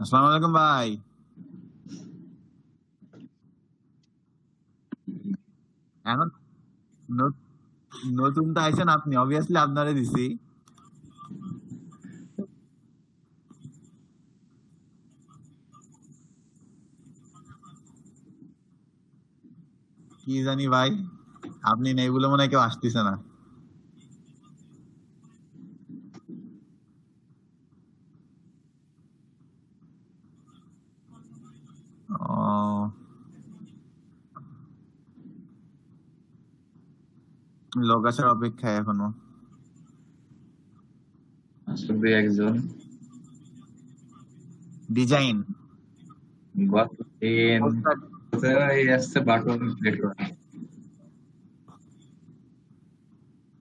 আসসালামু আলাইকুম ভাই। এখন ন- নতুন তো আইছেন আপনি, অবভিয়াসলি আপনারে দিছি। কি জানি ভাই, আপনি নেই বলে মনে হয় কেউ আসতেছে না। ও, লোক আসার অপেক্ষায় এখনো। আসলে একজন ডিজাইন গতদিন কোথায় আসছে বাটন ক্লিক করা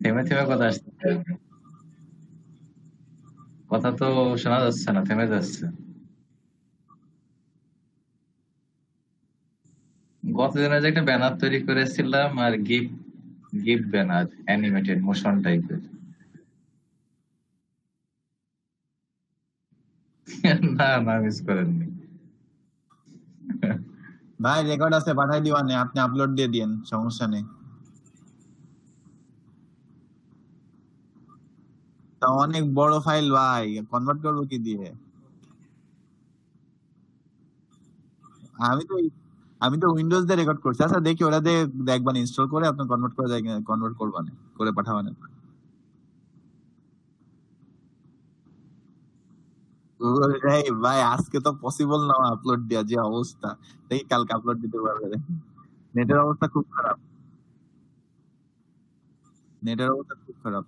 থেমে থেমে কথা আসছে, কথা তো শোনা যাচ্ছে না, থেমে যাচ্ছে। গতদিনে যে একটা ব্যানার তৈরি করেছিলাম আর gift gift banner animated motion টাইপের। না না, মিস করেননি। ভাই রেকর্ড আছে, পাঠাই দিবানে, আপনি আপলোড দিয়ে দিয়েন, সমস্যা নেই। তা অনেক বড় ফাইল ভাই, কনভার্ট করবো কি দিয়ে? আমি তো আমি তো উইন্ডোজ দিয়ে রেকর্ড করছি। আচ্ছা দেখি ওরা দিয়ে একবার ইনস্টল করে আপনি কনভার্ট করে যায়, কনভার্ট করবানে করে পাঠাবানে। এই ভাই আজকে তো পসিবল না আপলোড দেওয়া, যে অবস্থা। দেখি কালকে আপলোড দিতে পারবে। নেটের অবস্থা খুব খারাপ, নেটের অবস্থা খুব খারাপ।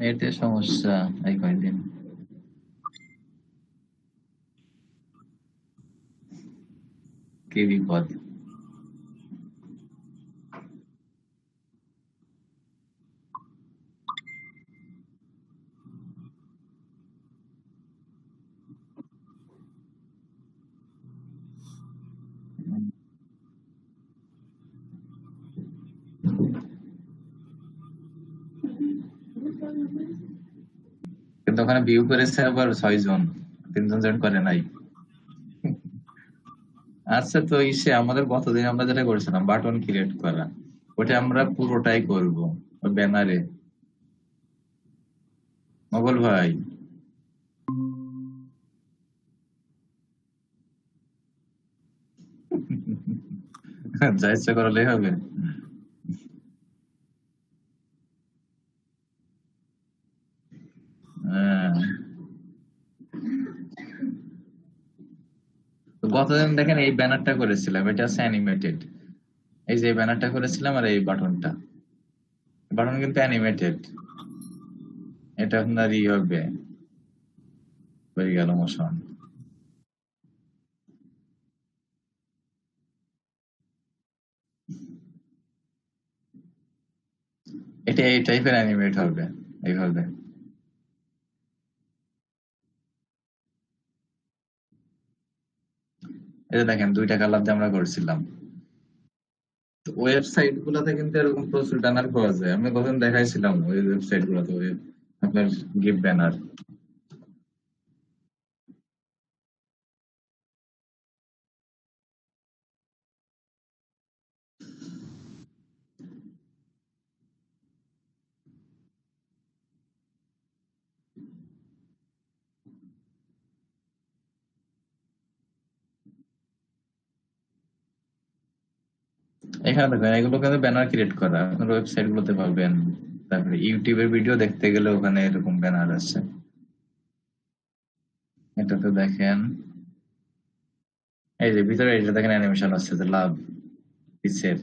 এতে সমস্যা এই কয়দিন। কি বিপদ! কিন্তু ওখানে ভিউ করেছে আবার 6 জন, 3 জন জয়েন করে নাই। আচ্ছা, তো ইসে আমাদের গতদিন আমরা যেটা করেছিলাম বাটন ক্রিয়েট করা, ওটা আমরা পুরোটাই করব ওই ব্যানারে। মঙ্গল ভাই, যা ইচ্ছা করলেই হবে। হ্যাঁ, তো গতদিন দেখেন এই ব্যানারটা করেছিলাম, এটা হচ্ছে অ্যানিমেটেড। এই যে ব্যানারটা করেছিলাম আর এই বাটনটা, বাটন কিন্তু অ্যানিমেটেড। এটা আপনার ই হবে, হয়ে গেল মোশন। এটা এই টাইপের অ্যানিমেট হবে এইভাবে। এই যে দেখেন 2টা কালার দিয়ে আমরা করছিলাম। ওয়েবসাইট গুলাতে কিন্তু এরকম প্রচুর ব্যানার পাওয়া যায়, আমি কখন দেখাইছিলাম ওই ওয়েবসাইট গুলাতে ওই আপনার গিফট ব্যানার। এখানে দেখেন এগুলো কিন্তু ব্যানার ক্রিয়েট করা, আপনার ওয়েবসাইট গুলোতে পাবেন। তারপরে ইউটিউবের ভিডিও দেখতে গেলে ওখানে এরকম ব্যানার আছে। এটাতে দেখেন এই যে ভিতরে এটা দেখেন অ্যানিমেশন আছে যে লাভ পিসের,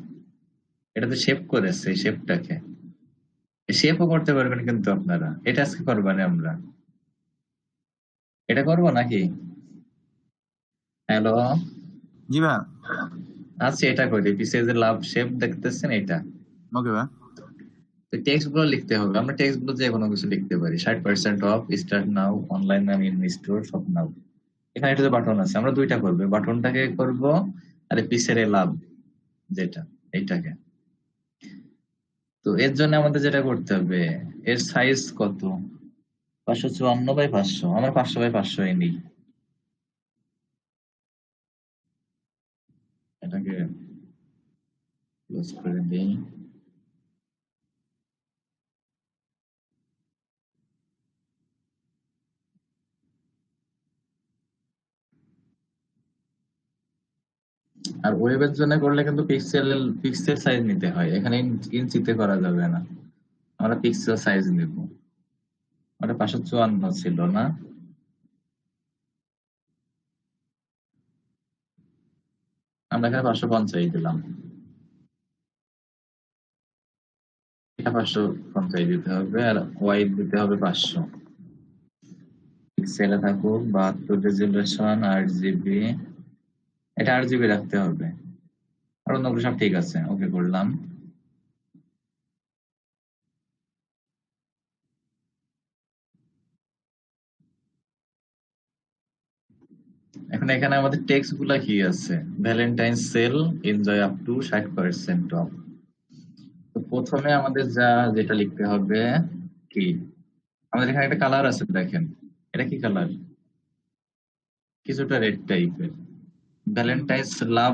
এটাতে শেপ করেছে এই শেপটাকে। শেপও করতে পারবেন কিন্তু আপনারা, এটা আজকে করবেন আমরা। এটা করবো নাকি? হ্যালো। জি ভাই। আচ্ছা, এটা করি, পিসের যে লাভ শেপ দেখতেছেন এটা। ওকে ভাই। তো টেক্সট গুলো লিখতে হবে, আমরা টেক্সট গুলো যে কোনো কিছু লিখতে পারি। 60% অফ, স্টার্ট নাও, অনলাইন নাম, ইন স্টোর, সব নাও। এখানে একটা বাটন আছে, আমরা 2টা করবো, বাটনটাকে করব আর পিসের লাভ যেটা এইটাকে। তো এর জন্য আমাদের যেটা করতে হবে, এর সাইজ কত? 554/500। আমরা 500/500 নিই। এটাকে ক্লোজ করে দিই। আর ওয়েবের জন্য করলে কিন্তু পিক্সেল সাইজ নিতে হয়, এখানে ইঞ্চিতে করা যাবে না, আমরা পিক্সেল সাইজ নিব। ওটা 554 ছিল না? আমরা এখানে 550 দিলাম, এটা 550 দিতে হবে, আর ওয়াইড দিতে হবে 500। পিক্সেলে থাকুক 72 রেজুলেশন 8 জিবি, এটা 8 জিবি রাখতে হবে। আর অন্যগুলো সব ঠিক আছে, ওকে করলাম। এখন এখানে আমাদের টেক্সট গুলা কি আছে? Valentine sale, enjoy up to 60% off. তো প্রথমে আমাদের যেটা লিখতে হবে কি, আমাদের এখানে একটা কালার আছে, দেখেন এটা কি কালার? কিছুটা রেড টাইপের, ভ্যালেন্টাইন্স লাভ।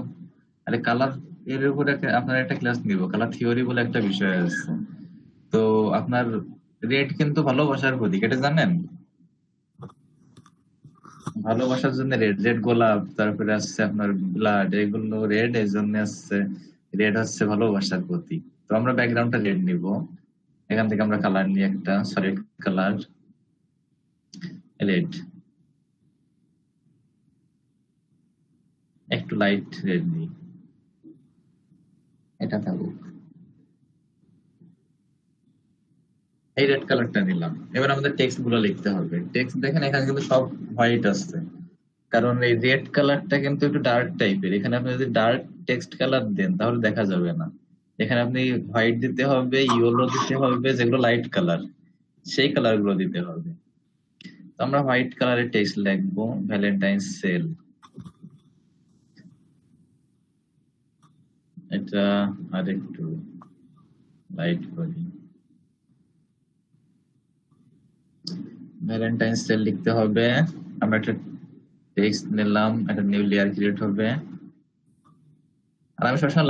আরে কালার এর উপরে আপনার একটা ক্লাস নিব, কালার থিওরি বলে একটা বিষয় আছে। তো আপনার রেড কিন্তু ভালোবাসার প্রতীক, এটা জানেন? ভালোবাসার জন্য রেড, রেড গোলাপ, তারপরে আসছে আপনার ব্লাড, এগুলো রেড, এই জন্য আসছে রেড হচ্ছে ভালোবাসার প্রতীক। তো আমরা ব্যাকগ্রাউন্ডটা রেড নিব। এখান থেকে আমরা কালার নিয়ে একটা সলিড কালার রেড, একটু লাইট রেড নিই, এটা থাকুক। এই রেড কালারটা নিলাম। এবার আমাদের টেক্সট গুলো লিখতে হবে। টেক্সট দেখেন এখানে কিন্তু সব হোয়াইট আছে, কারণ এই রেড কালারটা কিন্তু একটু ডার্ক টাইপের। এখানে আপনি যদি ডার্ক টেক্সট কালার দেন তাহলে দেখা যাবে না। এখানে আপনি হোয়াইট দিতে হবে, ইয়েলো দিতে হবে, যেগুলো লাইট কালার সেই কালার গুলো দিতে হবে। তো আমরা হোয়াইট কালারের টেক্সট লিখবো, ভ্যালেন্টাইন সেল। এটা আর একটু লাইট করি। ভ্যালেন্টাইন সেল লিখতে হবে। আমরা একটা টেক্সট নিলাম, একটা নিউ লেয়ার ক্রিয়েট হবে। আর আমি সবসময়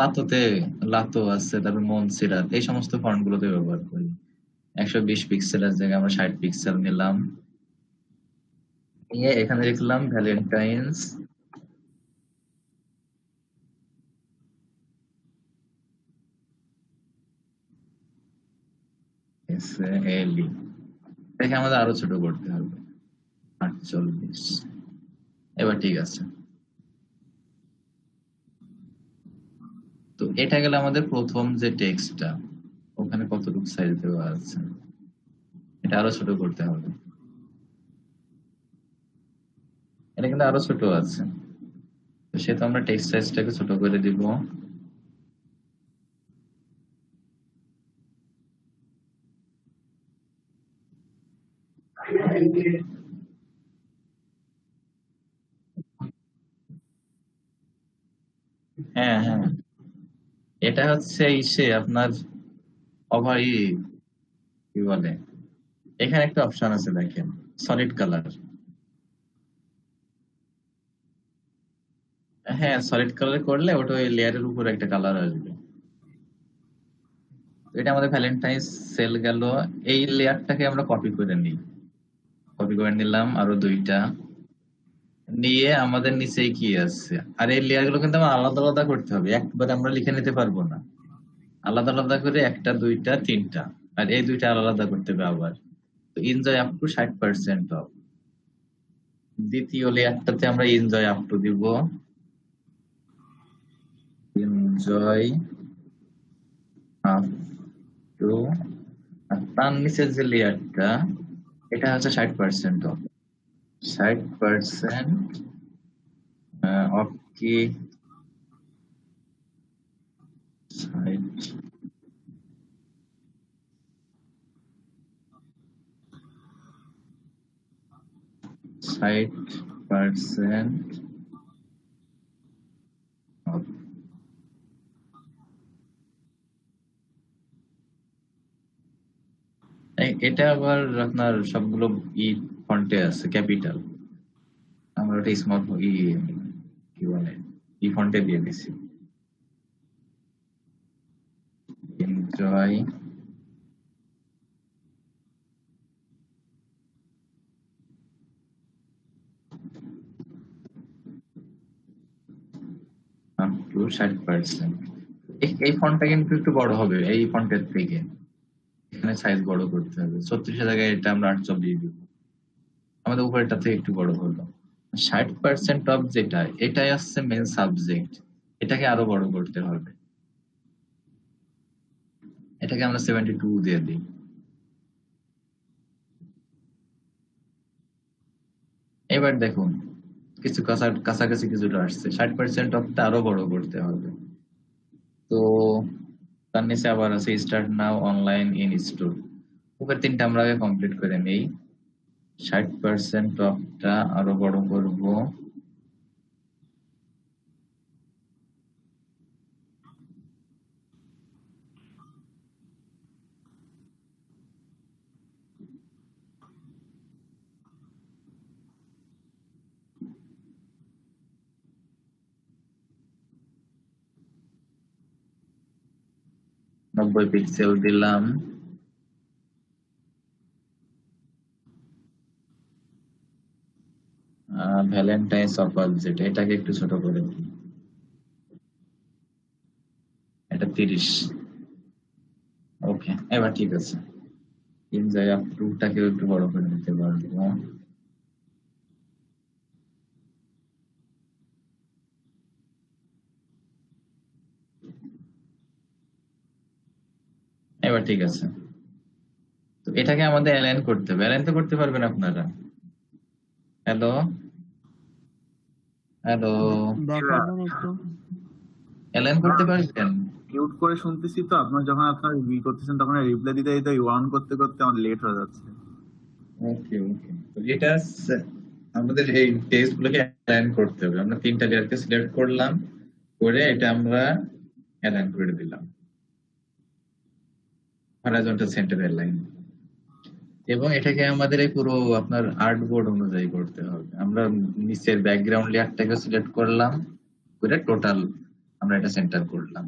লাতো আছে, তারপর মনসিরাত, এই সমস্ত ফন্ট গুলোতে ব্যবহার করি। 120 পিক্সেলের জায়গায় আমরা 60 পিক্সেল নিলাম, নিয়ে এখানে লিখলাম ভ্যালেন্টাইন্স SALE। দেখে আমাদের আরো ছোট করতে হবে, 48। এবার ঠিক আছে। তো এটা গেল আমাদের প্রথম যে টেক্সটটা, ওখানে কতটুকু সাইজ দেওয়া আছে, এটা আরো ছোট করতে হবে। এটা কিন্তু আরো ছোট আছে, তো সেটা আমরা টেক্সট সাইজটাকে ছোট করে দিব। হ্যাঁ হ্যাঁ, এটা হচ্ছে ইসে আপনার ওভার কি বলে, এখানে একটা অপশন আছে দেখেন, সলিড কালার। হ্যাঁ, সলিড কালার করলে ওটা ওই লেয়ারের উপরে একটা কালার আসবে। তো এটা আমাদের ভ্যালেন্টাইন সেল গেল। এই লেয়ারটাকে আমরা কপি করে নিই, কপি করে নিলাম আরো দুইটা, নিয়ে আমাদের নিচে কি আছে, আর এই লেয়ার গুলো কিন্তু আমার আলাদা আলাদা করতে হবে, একবারে আমরা লিখে নিতে পারবো না। আলাদা আলাদা করে একটা, দুইটা, তিনটা, আর এই দুইটা আলাদা আলাদা করতে হবে আবার। তো এনজয় আপ টু 60% অফ, দ্বিতীয় লেয়ারটাতে আমরা এনজয় আপ টু দিব, এনজয় আপ টু। আর তার নিচের যে লেয়ারটা, এটা হচ্ছে 60% অফ। 60% অফ কি, 60, 60% অফ। এটা আবার আপনার সবগুলো ই ফন্টে আছে ক্যাপিটাল, আমরা ওটা স্মল কি বলে ই ফন্টে দিয়ে দিছি। Enjoy up to 60%। এই ফন্টটা কিন্তু একটু বড় হবে এই ফন্টের থেকে, এখানে সাইজ বড় করতে হবে। 36 জায়গায় এটা আমরা 48 দিব, আমাদের উপরেরটা থেকে একটু বড় হলো। 60% অফ যেটা, এটাই আসছে মেন সাবজেক্ট, এটাকে আরো বড় করতে হবে, এটাকে আমরা 72 দিয়ে দিই। এবার দেখুন কিছু কাছাকাছি কিছুটা আসছে, 60% অফটা আরো বড় করতে হবে। তো তার নিচে আবার আছে start now online in store, উপরের তিনটা আমরা আগে কমপ্লিট করে নেই। 60% অফটা আরো বড় করব, নব্বই পিক্সেল দিলাম। ভ্যালেন্টাইন্স অফ বাজেট, এটাকে একটু ছোট করে দিই, এটা 30। ওকে, এবার ঠিক আছে। এনজয় আপ টুটাকে একটু বড় করে দিতে পারবো। এবার ঠিক আছে। তো এটাকে আমাদের অ্যালাইন করতে হবে, অ্যালাইন তো করতে পারবেন আপনারা। হ্যালো হ্যালো, দেখাবেন একটু। অ্যালাইন করতে পারবেন? মিউট করে শুনতেছি তো, আপনার যখন আপনার করতেছেন তখন রিপ্লাই দিতে দিতে ওয়ান করতে করতে আমার লেট হয়ে যাচ্ছে। ওকে ওকে, তো এটা আমাদের এই টেক্সট গুলোকে অ্যালাইন করতে হবে। আমরা তিনটা লেয়ারকে সিলেক্ট করলাম, করে এটা আমরা অ্যালাইন করে দিলাম হরাইজন্টাল সেন্টার অ্যালাইন, এবং এটাকে আমাদের এই পুরো আপনার আর্টবোর্ড অনুযায়ী করতে হবে। আমরা নিচের ব্যাকগ্রাউন্ড লেয়ারটাকে সিলেক্ট করলাম, করে টোটাল আমরা এটা সেন্টার করলাম।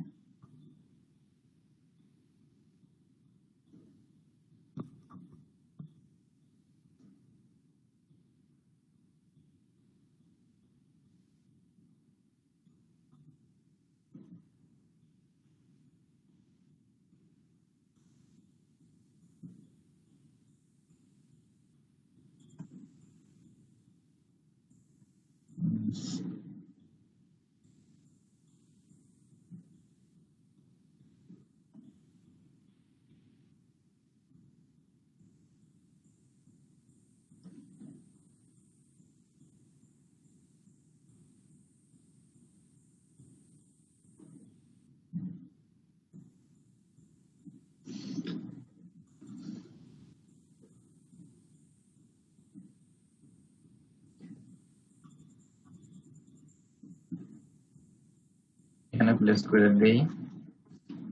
এখানে প্লেস করে দেই।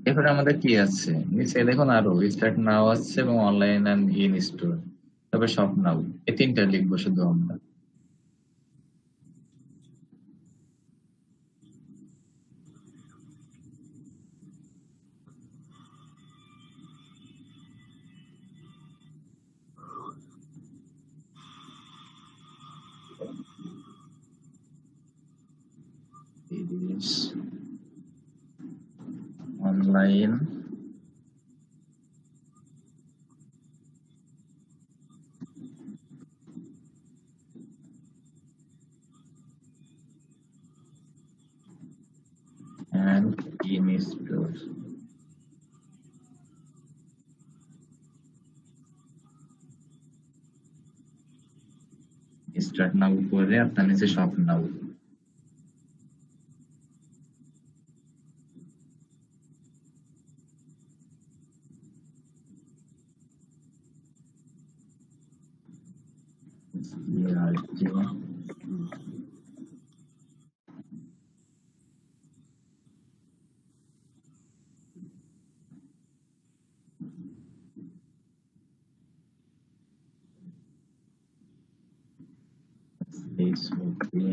এরপরে আমাদের কি আছে নিচে দেখুন, আরো স্টার্ট নাও আছে এবং অনলাইন এন্ড ইন স্টোর, তবে শপ নাও, এই তিনটা লিখবো শুধু আমরা। Online and in store, start now করে আপনার নিচে shop now. this would be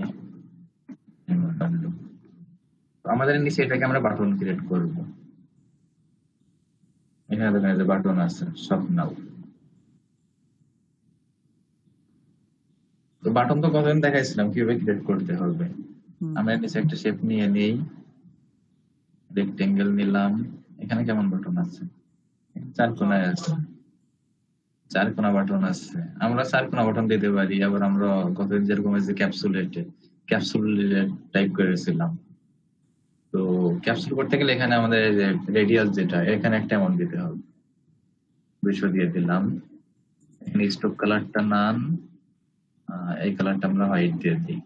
MW। তো আমাদের নিচে এটাকে আমরা বাটন ক্রিয়েট করব। এখানে দেখেন যে বাটন আছে সব নাও। তো বাটন তো কতদিন দেখাইছিলাম কিভাবে ক্রিয়েট করতে হবে। আমরা নিচে একটা শেপ নিয়ে নেই, রেক্টেঙ্গেল নিলাম। এখানে কেমন বাটন আছে? চার কোণায় আছে, চার কোণা বাটন আছে। আমরা চার কোণা বাটন দিতে পারি। আবার আমরা কতদিন যেরকম যে ক্যাপসুল টাইপ করেছিলাম। তো ক্যাপসুল করতে গেলে এখানে আমাদের রেডিয়াস যেটা এখানে একটা অ্যামাউন্ট দিতে হবে, 200 দিয়ে দিলাম। এখানে স্ট্রোক কালারটা নান, এই কালারটা আমরা হোয়াইট দিয়ে দিই।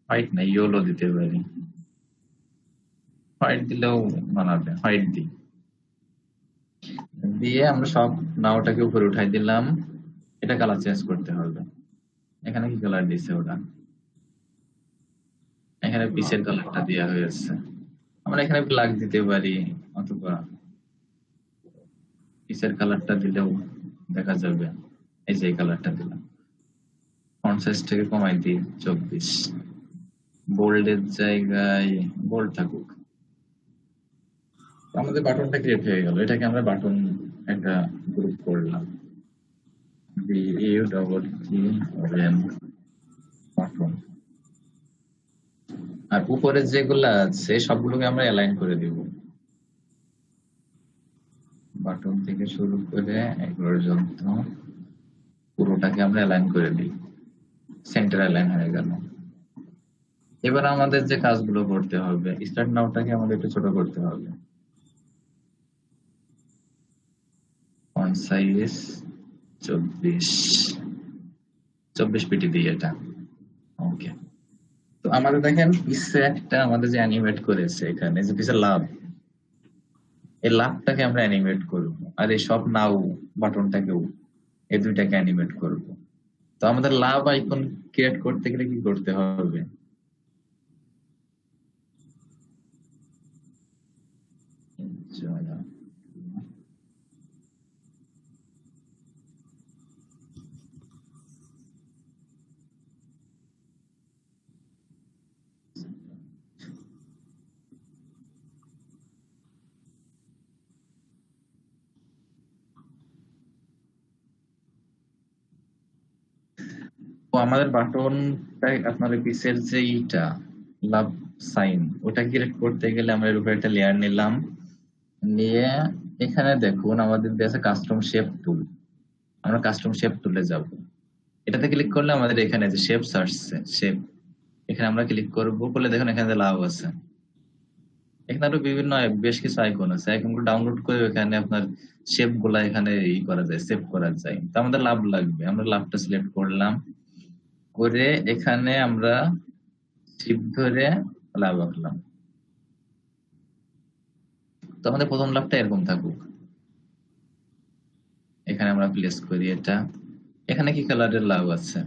হোয়াইট না, ইয়েলো দিতে পারি। হোয়াইট দিলেও মানাবে, হোয়াইট দিই। দিয়ে আমরা সব নাওটাকে উপরে উঠাই দিলাম। এটা কালার চেঞ্জ করতে হবে। এখানে কি কালার দিছে ওটা? এখানে পিসের কালারটা দেওয়া হয়েছে। আমরা এখানে ব্ল্যাক দিতে পারি, অথবা পিসের কালারটা দিলেও দেখা যাবে। এই যে এই কালারটা দিলাম। ফন্ট সাইজটাকে কমাই দিই 24। বোল্ডের জায়গায় বোল্ড থাকুক। আমাদের বাটনটা ক্রিয়েট হয়ে গেল। এটাকে আমরা বাটন একটা গ্রুপ করলাম, বাটন। আর উপরে যেগুলো আছে সবগুলোকে আমরা অ্যালাইন করে দিব। বাটন থেকে শুরু করে এই পর্যন্ত পুরোটাকে আমরা অ্যালাইন করে দিই। সেন্টার অ্যালাইন হয়ে গেল। এবার আমাদের যে কাজগুলো করতে হবে, স্টার্ট নাওটাকে আমাদের একটু ছোট করতে হবে। ফন্ট সাইজ 24 পিটি দিই এটা। ওকে। তো আমাদের দেখেন পিছে একটা আমাদের যে অ্যানিমেট করেছে, এখানে যে পিছে লাভ, এই লাভটাকে আমরা অ্যানিমেট করব। আর এই সব নাও বাটনটাকেও, এই দুইটাকে অ্যানিমেট করব। তো আমাদের লাভ আইকন ক্রিয়েট করতে গেলে কি করতে হবে? তো আমাদের বাটনটা আপনার পিসের যে ইটা লাভ সাইন, ওটা ক্রিয়েট করতে গেলে আমরা এর উপরে একটা লেয়ার নিলাম। নিয়ে এখানে দেখুন আমাদের দেশে কাস্টম শেপ টুল। আমরা কাস্টম শেপ টুলে যাব। এটাতে ক্লিক করলে আমাদের এখানে যে শেপস আসছে, শেপ, এখানে আমরা ক্লিক করবো। করলে দেখুন এখানে লাভ আছে। এখানে আরো বিভিন্ন বেশ কিছু আইকন আছে। আইকনগুলো ডাউনলোড করে এখানে আপনার শেপ গুলা এখানে ই করা যায়, সেভ করা যায়। তো আমাদের লাভ লাগবে, আমরা লাভটা সিলেক্ট করলাম। করে এখানে আমরা শিফট ধরে লাভ আঁকলাম। তো আমাদের প্রথম লাভটা এরকম থাকুক। এখানে আমরা প্লেস করি এটা। এখানে কি কালারের লাভ আছে?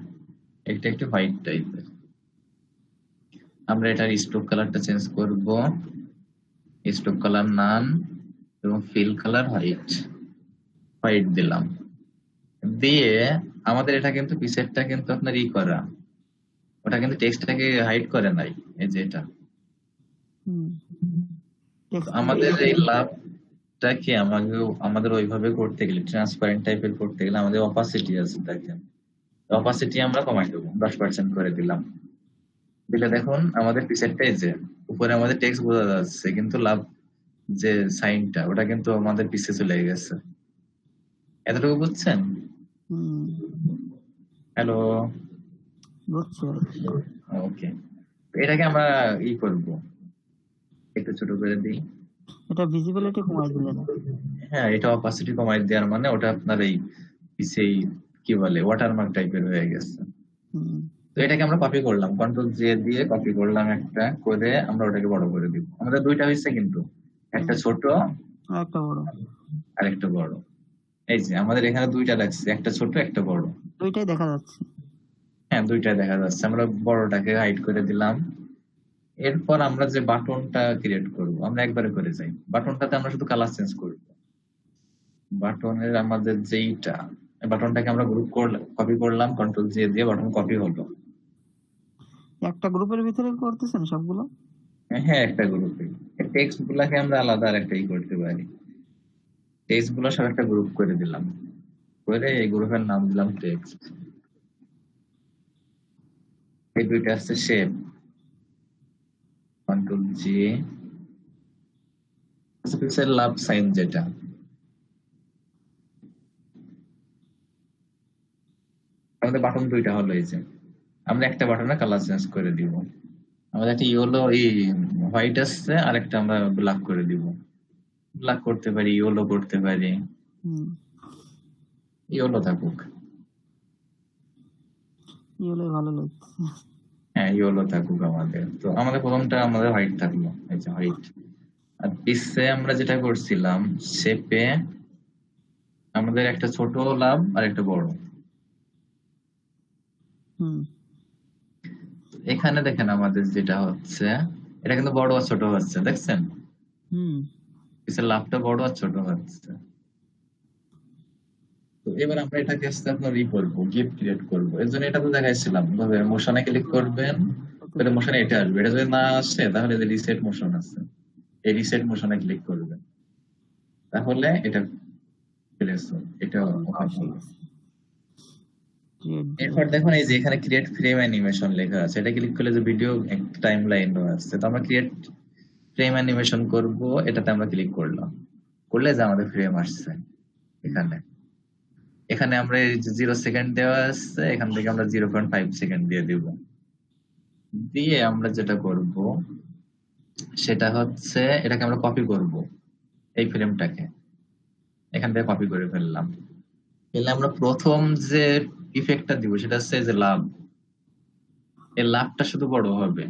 একটা একটু হোয়াইট টাইপের। আমরা এটার স্ট্রোক কালারটা চেঞ্জ করব। স্ট্রোক কালার নান এবং ফিল কালার হোয়াইট। হোয়াইট দিলাম। দিয়ে আমাদের এটা কিন্তু পিসেরটা কিন্তু আপনার ই করা, ওটা কিন্তু টেক্সটটাকে হাইড করে নাই। এই যে এটা আমাদের এই লাভটাকে আমাদের ওইভাবে করতে গেলে, ট্রান্সপারেন্ট টাইপের করতে গেলে আমাদের অপাসিটি আছে। দেখেন অপাসিটি আমরা কমাই দেবো, 10% করে দিলাম। দিলে দেখুন আমাদের পিসেরটা এই যে উপরে আমাদের টেক্সট বোঝা যাচ্ছে, কিন্তু লাভ যে সাইনটা ওটা কিন্তু আমাদের পিছে চলে গেছে। এতটুকু বুঝছেন? হ্যালো, ওকে। এটাকে আমরা ই করব, একটু ছোট করে দিই। এটা ভিজিবিলিটি কমাই দিলে না? হ্যাঁ, এটা অপাসিটি কমাই দেওয়ার মানে ওটা আপনার এই পিছেই কি বলে ওয়াটারমার্ক টাইপের হয়ে গেছে। তো এটাকে আমরা কপি করলাম, কন্ট্রোল জে দিয়ে কপি করলাম একটা করে। আমরা ওটাকে বড় করে দিব। আমাদের দুইটা হয়েছে কিন্তু, একটা ছোট একটা বড় আর একটা বড়। এই যে আমাদের এখানে দুইটা লাগছে, একটা ছোট একটা বড়। দুইটাই দেখা যাচ্ছে। হ্যাঁ, দুইটাই দেখা যাচ্ছে। আমরা বড়টাকে হাইড করে দিলাম। এরপর আমরা যে বাটনটা ক্রিয়েট করব, আমরা একবারে করে যাই। বাটনটাতে আমরা শুধু কালার চেঞ্জ করব। বাটনের আমাদের যেইটা, বাটনটাকে আমরা গ্রুপ করলাম, কপি করলাম, কন্ট্রোল জে দিয়ে বাটন কপি হলো। একটা গ্রুপের ভিতরে করতেছেন সবগুলো? হ্যাঁ, একটা গ্রুপে টেক্সট গুলাকে আমরা আলাদা আর একটাই করতে পারি। টেক্সট গুলো সব একটা গ্রুপ করে দিলাম, করে এই গ্রুপের নাম দিলাম টেক্সট। এই দুইটা আছে shape, control G, pixel love sign, যেটা আমাদের বাটন দুইটা হলো। এই যে আমরা একটা বাটনের কালার চেঞ্জ করে দিব। আমাদের একটা ইয়েলো এই হোয়াইট আসছে, আর একটা আমরা ব্ল্যাক করে দিব। ব্ল্যাক করতে পারি, ইয়েলো করতে পারি, হুম, ইয়েলো থাকুক। এগুলোই ভালো লাগছে। হ্যাঁ, ইয়েলো থাকুক আমাদের। তো আমাদের প্রথমটা আমাদের হোয়াইট থাকলো, এই যে হোয়াইট। আর পিসে আমরা যেটা করছিলাম, শেপে আমাদের একটা ছোট লাভ আর একটা বড়। হুম, এখানে দেখেন আমাদের যেটা হচ্ছে, এটা কিন্তু বড় আর ছোট হচ্ছে, দেখছেন? হুম, পিসের লাভটা বড় আর ছোট হচ্ছে। তো এবার আমরা এটাকে আস্তে আপনার করবো, গিফট ক্রিয়েট করবো। এর জন্য এটা তো দেখাইছিলাম, মোশনে ক্লিক করবেন, তাহলে মোশনে এটা আসবে। এটা যদি না আসে তাহলে যে রিসেট মোশন আছে, এই রিসেট মোশনে ক্লিক করবেন, তাহলে এটা প্লেস এটা ওপেন পাশে হবে। গেছে। Create এরপর video। দেখুন এই যে এখানে ক্রিয়েট ফ্রেম অ্যানিমেশন লেখা আছে, এটা ক্লিক করলে যে ভিডিও টাইম লাইন আসছে। তো আমরা ক্রিয়েট ফ্রেম অ্যানিমেশন করব, এটাতে আমরা ক্লিক করলাম, করলে যে আমাদের ফ্রেম আসছে। এখানে এখানে আমরা 0 সেকেন্ড দেওয়া আছে, এখান থেকে আমরা 0.5 সেকেন্ড দিয়ে দিব। দিয়ে আমরা যেটা করব সেটা হচ্ছে এটাকে আমরা কপি করব, এই ফ্রেমটাকে এখান থেকে কপি করে ফেললাম। তাহলে আমরা প্রথম যে ইফেক্টটা দিব সেটা হচ্ছে এই যে লাভ, এই লাভটা শুধু বড় হবে।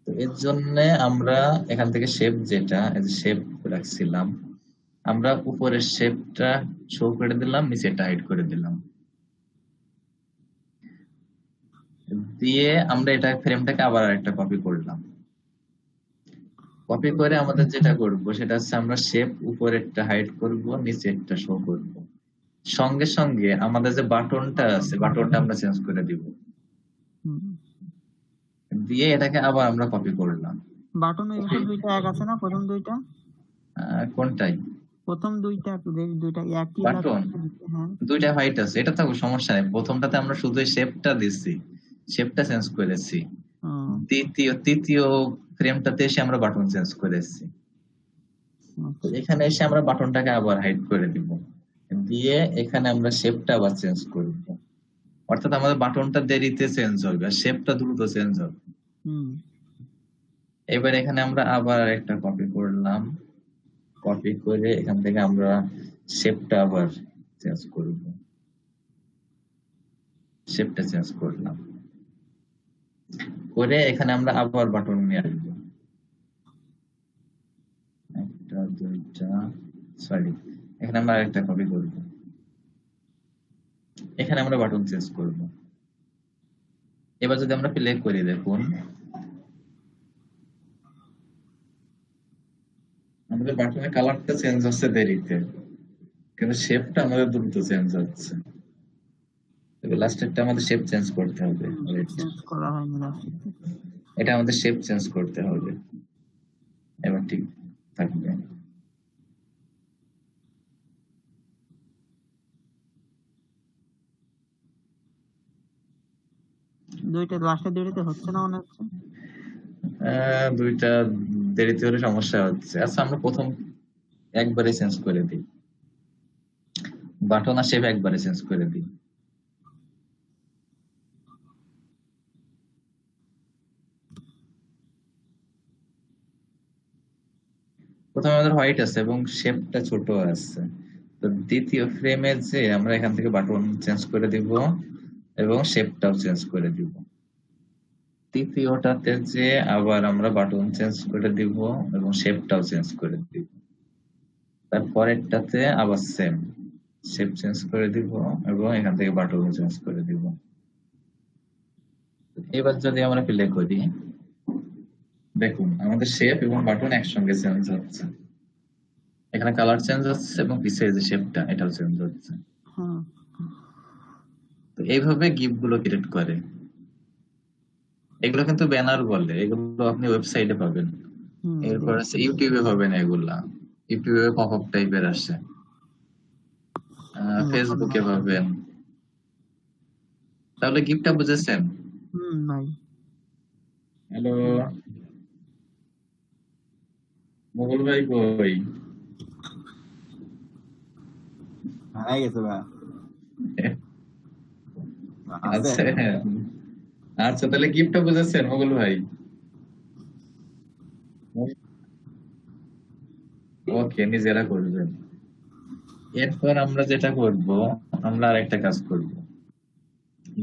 তো এর জন্য আমরা এখান থেকে শেপ, যেটা এই যে শেপ রাখছিলাম, আমরা উপরের শেপটা শো করে দিলাম, নিচেটা হাইড করে দিলাম। দিয়ে আমরা এটা ফ্রেমটাকে আবার একটা কপি করলাম। কপি করে আমাদের যেটা করব সেটা হচ্ছে আমরা শেপ উপরেরটা হাইড করব, নিচেরটা শো করব। সঙ্গে সঙ্গে আমাদের যে বাটনটা আছে, বাটনটা আমরা চেঞ্জ করে দিব। হুম, দিয়ে এটাকে আবার আমরা কপি করলাম। বাটন ওই পাশে দুইটা এক আছে না? প্রথম দুইটা, কোনটাই প্রথম দুইটা দুইটা একই বাটন? লাগছে। হ্যাঁ, দুইটা হোয়াইট আছে, এটা তো সমস্যা নেই। প্রথমটাতে আমরা শুধু শেপটা দিচ্ছি, শেপটা চেঞ্জ করেছি। হুম, তৃতীয় ফ্রেমটাতে এসে আমরা বাটন চেঞ্জ করেছি। তো আচ্ছা, এখানে এসে আমরা বাটনটাকে আবার হাইড করে দিব, দিয়ে এখানে আমরা শেপটা আবার চেঞ্জ করব। অর্থাৎ আমাদের বাটনটা দেরিতে চেঞ্জ হবে আর শেপটা দ্রুত চেঞ্জ হবে। হুম, এবার এখানে আমরা আবার একটা কপি করলাম, কপি করে এখান থেকে আমরা শেপটা আবার চেঞ্জ করব, শেপটা চেঞ্জ করলাম, করে এখানে আমরা আবার বাটন নিয়ে আসবো, একটা দুইটা, সরি, এখানে আমরা আরেকটা কপি করব, এখানে আমরা বাটন চেঞ্জ করব। এবার যদি আমরা প্লে করি, দেখুন আমাদের বাটনের কালারটা চেঞ্জ হচ্ছে দেরিতে, কিন্তু শেপটা আমাদের দ্রুত চেঞ্জ হচ্ছে। লাস্টেরটা আমাদের শেপ চেঞ্জ করতে হবে, চেঞ্জ করা হয়নি লাস্টে। এটা আমাদের শেপ চেঞ্জ করতে হবে, এবার ঠিক থাকবে। দুইটা লাস্টে দুইটাতে হচ্ছে না মনে হচ্ছে। দুইটা দেরিতে হলে সমস্যা হচ্ছে। আচ্ছা, আমরা প্রথম একবারে চেঞ্জ করে দিই, বাটন আর শেপ একবারে চেঞ্জ করে দিই। প্রথমে আমাদের হোয়াইট আছে এবং শেপটা ছোট আছে। তো দ্বিতীয় ফ্রেমে যে আমরা এখান থেকে বাটন চেঞ্জ করে দিব এবং শেপটাও চেঞ্জ করে দিব। তৃতীয়টাতে যে আবার আমরা বাটন চেঞ্জ করে দিব এবং শেপটাও চেঞ্জ করে দিব। তারপরেরটাতে আবার সেম, শেপ চেঞ্জ করে দিব এবং এখান থেকে বাটন চেঞ্জ করে দিব। এবার যদি আমরা প্লে করি, দেখুন আমাদের শেপ এবং বাটন একসঙ্গে চেঞ্জ হচ্ছে। এখানে কালার চেঞ্জ হচ্ছে এবং পিছের যে শেপটা এটাও চেঞ্জ হচ্ছে। হ্যাঁ, তো এইভাবে গিফট গুলো ক্রিয়েট করে। এগুলো কিন্তু ব্যানার বলে, এগুলো আপনি ওয়েবসাইটে পাবেন। এরপর আছে ইউটিউবে পাবেন এগুলা, ইউটিউবে পপ আপ টাইপের আসে, ফেসবুকে পাবেন। তাহলে গিফটটা বুঝেছেন? ভাই হ্যালো, মোগল ভাই কই? হারাই গেছে ভাই। আচ্ছা আচ্ছা, তাহলে গিফটটা বুঝেছেন মোগল ভাই? ওকে, নিজেরা করবেন। এরপর আমরা যেটা করব, আমরা আরেকটা কাজ করব।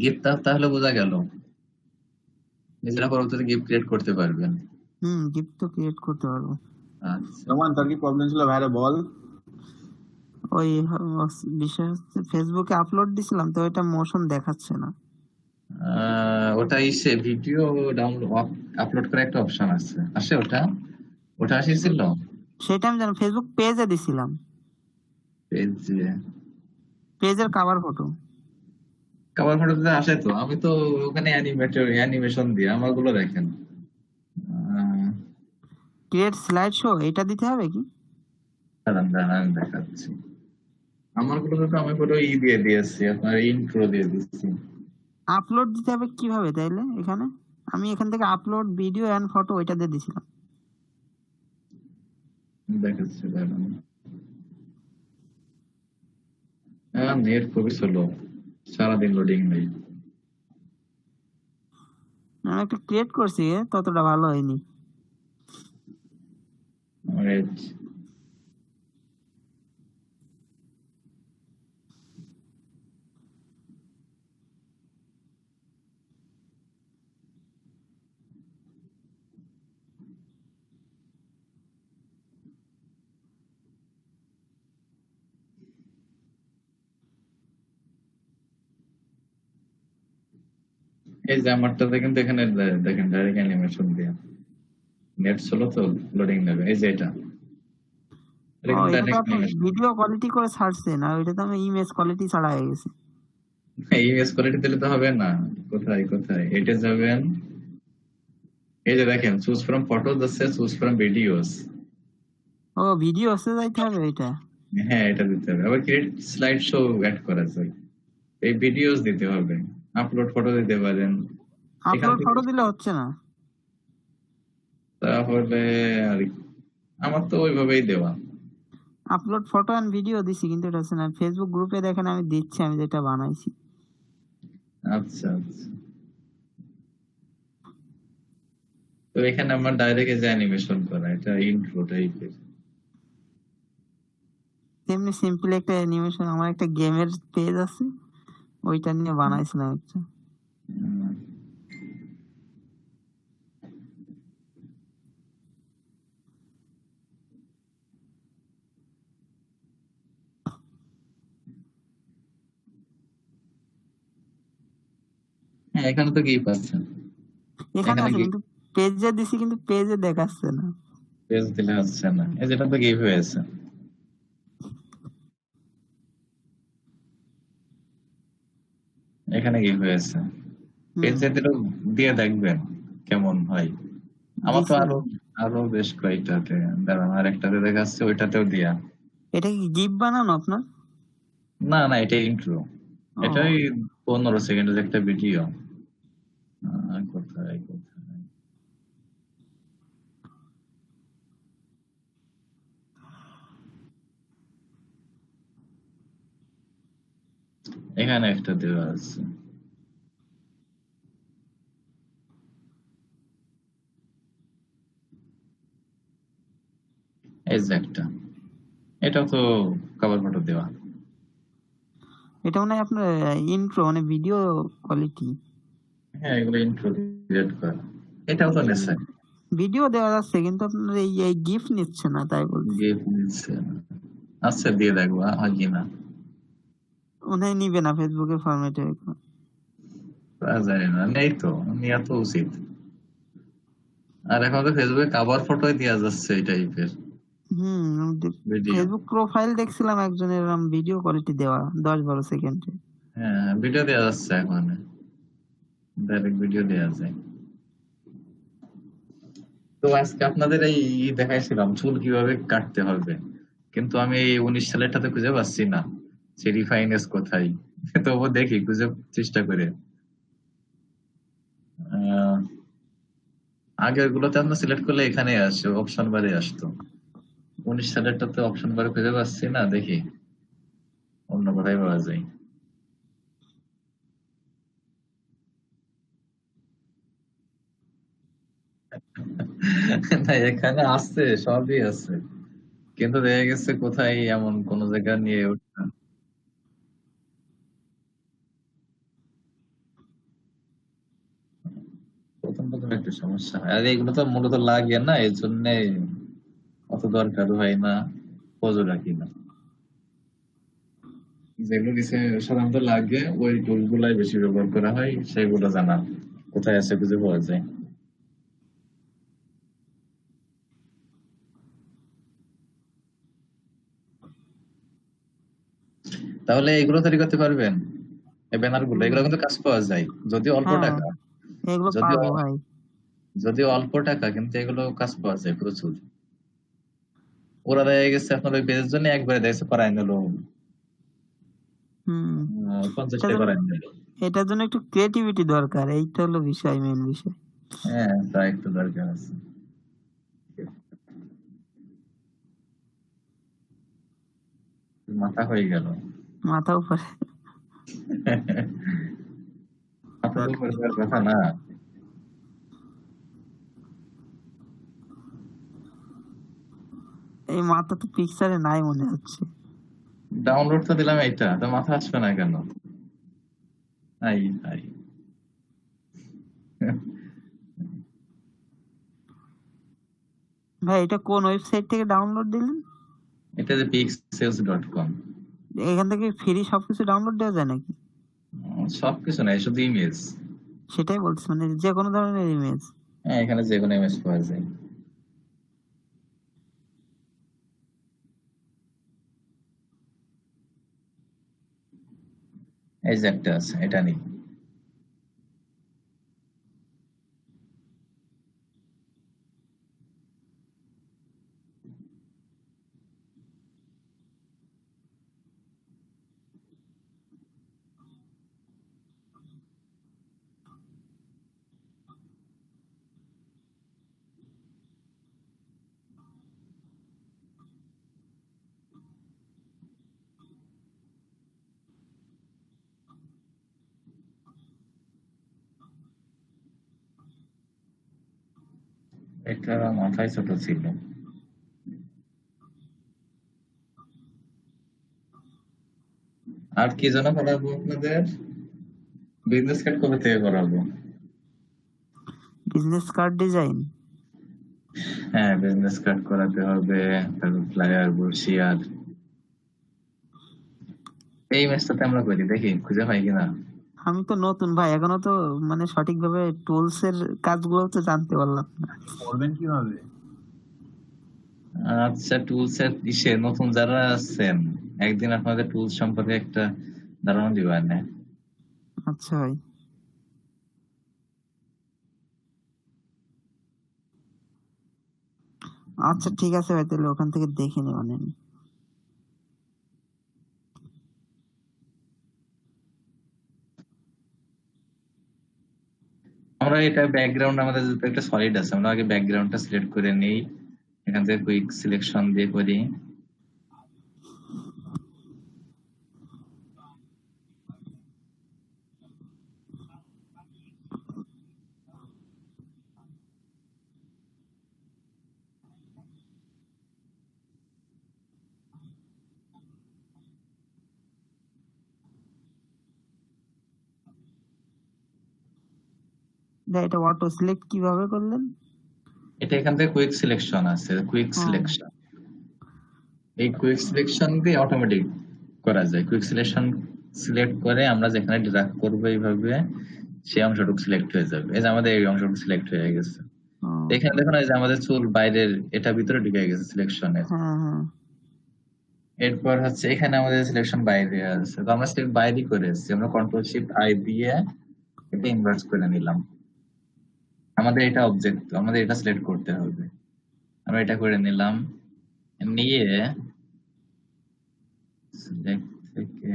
গিফটটা তাহলে বোঝা গেল, নিজেরা পরবর্তীতে গিফট ক্রিয়েট করতে পারবেন। গিফট তো ক্রিয়েট করতে পারবো। আচ্ছা, রোমান তোর কি প্রবলেম ছিল ভাইরে বল। ওই বিষয় হচ্ছে ফেসবুকে আপলোড দিছিলাম তো এটা মোশন দেখাচ্ছে না। ওটা ইসে ভিডিও ডাউনলোড আপলোড করার একটা অপশন আছে, আসে ওটা, ওটা আসিছিল সেটা আমি জানি, ফেসবুক পেজে দিছিলাম, পেজে। পেজের কভার ফটো। কভার ফটোতে আসে তো, আমি তো ওখানে অ্যানিমেশন দিয়ে আমারগুলো দেখেন। ক্রিয়েট স্লাইড শো এটা দিতে হবে কি? দাঁড়ান দাঁড়ান, আমি দেখাচ্ছি। আমারগুলোতে তো আমি পুরো দিয়ে দিয়েছি, আপনার ইন্ট্রো দিয়ে দিচ্ছি। আপলোড দিতে হবে কিভাবে তাইলে? এখানে আমি এখান থেকে আপলোড ভিডিও এন্ড ফটো ওইটা দিয়ে দিছিলাম। দেখাচ্ছি, দাঁড়ান। নেট খুবই স্লো, সারাদিন লোডিং নেই। আমি একটা ক্রিয়েট করছি, ততটা ভালো হয়নি। Alright. এই যে আমারটাতে কিন্তু এখানে দেখেন ডাইরেক্ট অ্যানিমেশন দিয়ে, নেট স্লো তো লোডিং নেবে। এই যে এটা ও, কিন্তু এটা তো ডাইরেক্ট আপনি অ্যানিমেশন। ভিডিও কোয়ালিটি করে ছাড়ছেন, আর ওইটা তো আমি ইমেজ কোয়ালিটি ছাড়া হয়ে গেছে। ইমেজ কোয়ালিটি দিলে তো হবে না। কোথায় কোথায় এটা যাবেন, এই যে দেখেন চুজ ফ্রম ফটোস আছে, চুজ ফ্রম ভিডিওস। ও, ভিডিও আছে যাইতে হবে এটা। হ্যাঁ, এটা দিতে হবে। আবার ক্রিয়েট স্লাইড শো অ্যাড করা যায়, এই ভিডিওস দিতে হবে, আপলোড ফটো দিতে পারেন এখান আপলোড থেকে। ফটো দিলে হচ্ছে না। তাহলে আর আমার তো ওইভাবেই দেওয়া। আপলোড ফটো এন্ড ভিডিও দিছি কিন্তু এটা হচ্ছে না। ফেসবুক গ্রুপে দেখেন আমি দিচ্ছি, আমি যেটা বানাইছি। আচ্ছা আচ্ছা, তো এখানে আমার ডাইরেক্ট যে অ্যানিমেশন করা, এটা ইন্ট্রো টাইপের। তেমনি সিম্পল একটা অ্যানিমেশন, আমার একটা গেমের পেজ আছে, ওইটা নিয়ে বানাইছিলাম একটা। হ্যাঁ, এখানে তো কি পাচ্ছেন, এখানে এখানে আছে কিন্তু পেজে দিছি, কিন্তু পেজে দেখাচ্ছে না। পেজ দিলে হচ্ছে না। এই যেটা তো গিভ হয়েছে, এখানে গিভ হয়েছে। পেজে দিলেও দিয়ে দেখবেন কেমন হয়। আমার তো দিছি। আরো আরো বেশ কয়েকটাতে, দাঁড়ান আর একটাতে দেখাচ্ছে, ওইটাতেও দিয়া। এটা কি গিফট বানানো আপনার? না না, এটা ইন্ট্রো, ও, এটাই 15 সেকেন্ডের একটা ভিডিও। কোথায় কোথায়, এখানে একটা দেওয়া আছে। এই যে একটা, এটা তো কভার ফটো দেওয়া। এটা মনে হয় আপনার ইন্ট্রো, মানে ভিডিও কোয়ালিটি। হ্যাঁ, এগুলো ইন্ট্রো ক্রিয়েট করা, এটাও তো নেছে। ভিডিও দেওয়া যাচ্ছে কিন্তু আপনার এই গিফট নিচ্ছে না, তাই বলছি। গিফট নিচ্ছে না। আচ্ছা, দিয়ে দেখবো হয় কিনা। মনে হয় নিবে না ফেসবুকের ফরম্যাটে। তা জানি না, নেই তো, নেওয়া তো উচিত। আর এখন তো ফেসবুকে কাভার ফটোই দেওয়া যাচ্ছে এই টাইপের ভিডিও। ফেসবুক প্রোফাইল দেখছিলাম একজনের, ভিডিও কোয়ালিটি দেওয়া 10-12 সেকেন্ডে। হ্যাঁ, ভিডিও দেওয়া যাচ্ছে এখন, ডাইরেক্ট ভিডিও দেওয়া যায়। তো আজকে আপনাদের এই দেখাইছিলাম চুল কিভাবে কাটতে হবে, কিন্তু আমি এই 19 সালেরটাতে খুঁজে পাচ্ছি না, সে রিফাইনেস কোথায়। তবু দেখি খুঁজে চেষ্টা করে। আহ, আগের গুলোতে আপনার সিলেক্ট করলে এখানে আসে, অপশন বারে আসতো। 19 সালেরটাতে অপশন বারে খুঁজে পাচ্ছি না, দেখি অন্য কোথায় পাওয়া যায়। না, এখানে আছে, সবই আছে, কিন্তু দেখা গেছে কোথায় এমন কোন জায়গা নিয়ে উঠছে না। প্রথম প্রথম একটু সমস্যা হয়, আর এগুলো তো মূলত লাগে না, এই জন্য অত দরকার হয় না, খোঁজও রাখি না। যেগুলো নিচে সাধারণত লাগে ওই টুল গুলাই বেশি ব্যবহার করা হয়, সেগুলো জানা কোথায় আছে খুঁজে পাওয়া যায়। তাহলে এগুলো তৈরি করতে পারবেন, এই ব্যানার গুলো, এগুলো হুম। কিন্তু কাজ পাওয়া যায়, যদিও অল্প হ্যাঁ, টাকা। এগুলো যদিও পাবো ভাই। যদিও অল্প টাকা, কিন্তু এগুলো কাজ পাওয়া যায় প্রচুর। ওরা দেখা গেছে আপনার ওই পেজের জন্য একবারে দেখছে করাই নিল হুম। 50 এটার টাকা জন্য করাই নিল। এটার জন্য একটু ক্রিয়েটিভিটি দরকার, এইটা হলো বিষয়, মেন বিষয়। হ্যাঁ, তা একটু দরকার আছে। মাথা হয়ে গেল। মাথা উপরে। মাথা তো উপরে হওয়ার কথা না। এই মাথা তো পিকচারে নাই মনে হচ্ছে। ডাউনলোড তো দিলাম, এইটা তো মাথা আসবে না কেন? আই আই ভাই এটা কোন ওয়েবসাইট থেকে ডাউনলোড দিলেন? এটা যে pixels.com। এখান থেকে ফ্রি সবকিছু ডাউনলোড দেওয়া যায় নাকি? সবকিছু নাই, শুধু ইমেজ। সেটাই বলছি, মানে যে কোনো ধরনের ইমেজ। হ্যাঁ, এখানে যে কোনো ইমেজ পাওয়া যায়। এই যে একটা আছে, এটা নেই। এটা মাথায় ছোট ছিল। আর কি যেন করাবো আপনাদের, বিজনেস কার্ড কবে থেকে করাবো? Business card design. হ্যাঁ, বিজনেস কার্ড করাতে হবে, তারপর ফ্লায়ার, ব্রোশিয়ার। এই ম্যাচটাতে আমরা করি, দেখি খুঁজে পাই কিনা। আমি তো নতুন ভাই, এখনো তো মানে সঠিকভাবে টুলস এর কাজগুলো তো জানতে পারলাম না। করবেন কিভাবে? আচ্ছা, টুলস এর ইসে নতুন যারা আছেন, একদিন আপনাদের টুলস সম্পর্কে একটা ধারণা দিবেন না? আচ্ছা ভাই। আচ্ছা ঠিক আছে ভাই, তাহলে ওখান থেকে দেখে নিও মানে। আমরা এটা ব্যাকগ্রাউন্ড আমাদের যেহেতু একটা সলিড আছে, আমরা আগে ব্যাকগ্রাউন্ডটা সিলেক্ট করে নেই, এখান থেকে কুইক সিলেকশন দিয়ে করি। ভাই এটা অটো সিলেক্ট কিভাবে করলেন? এটা এখান থেকে কুইক সিলেকশন আছে, কুইক ও সিলেকশন। এই কুইক সিলেকশন দিয়ে অটোমেটিক করা যায়। কুইক সিলেকশন সিলেক্ট করে আমরা যেখানে ড্র্যাগ করবো এইভাবে, সেই অংশটুকু সিলেক্ট হয়ে যাবে। এই যে আমাদের এই অংশটুকু সিলেক্ট হয়ে গেছে। ও, এখানে দেখুন, এই যে আমাদের চুল বাইরের, এটা ভিতরে ঢুকে গেছে সিলেকশনের। হ্যাঁ হ্যাঁ। এরপর হচ্ছে এখানে আমাদের সিলেকশন বাইরে আছে, তো আমরা সিলেক্ট বাইরে করেছি, আমরা কন্ট্রোল শিফট আই দিয়ে এটা ইনভার্স করে নিলাম। আমাদের এটা অবজেক্ট, আমাদের এটা সিলেক্ট করতে হবে। আমরা এটা করে নিলাম, নিয়ে সিলেক্ট থেকে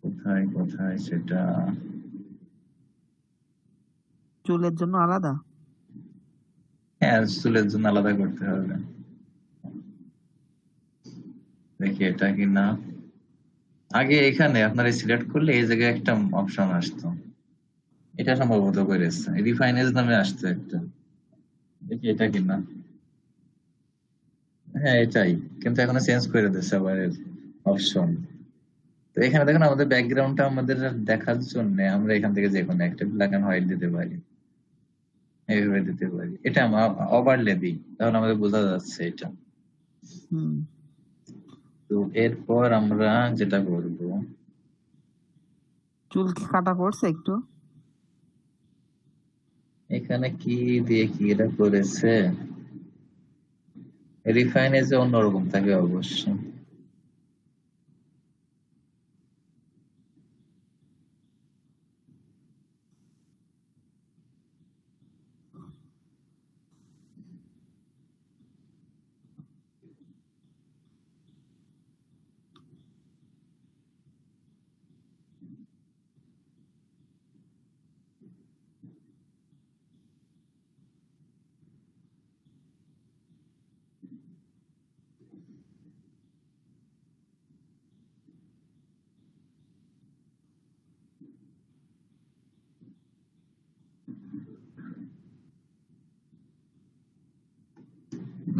কোথায় কোথায় সেটা, চুলের জন্য আলাদা? হ্যাঁ চুলের জন্য আলাদা করতে হবে। দেখি এটা কিনা, আগে এখানে আপনারা সিলেক্ট করলে এই জায়গায় একটা অপশন আসতো, এটা সম্ভবত করেছে রিফাইনেজ নামে আসতো একটা, দেখি এটা কিনা। হ্যাঁ এটাই, কিন্তু এখন চেঞ্জ করে দিয়েছে আবার অপশন। তো এখানে দেখুন আমাদের ব্যাকগ্রাউন্ডটা আমাদের দেখার জন্য আমরা এখান থেকে যে কোনো একটা ব্ল্যাক এন্ড হোয়াইট দিতে পারি, এইভাবে দিতে পারি। এটা আমরা ওভারলে দিই, তাহলে আমাদের বোঝা যাচ্ছে এটা। হুম। তো এরপর আমরা যেটা করব, চুল কি কাটা পড়ছে একটু? এখানে কি দিয়ে কি এটা করেছে, রিফাইনেজে অন্যরকম থাকে অবশ্য।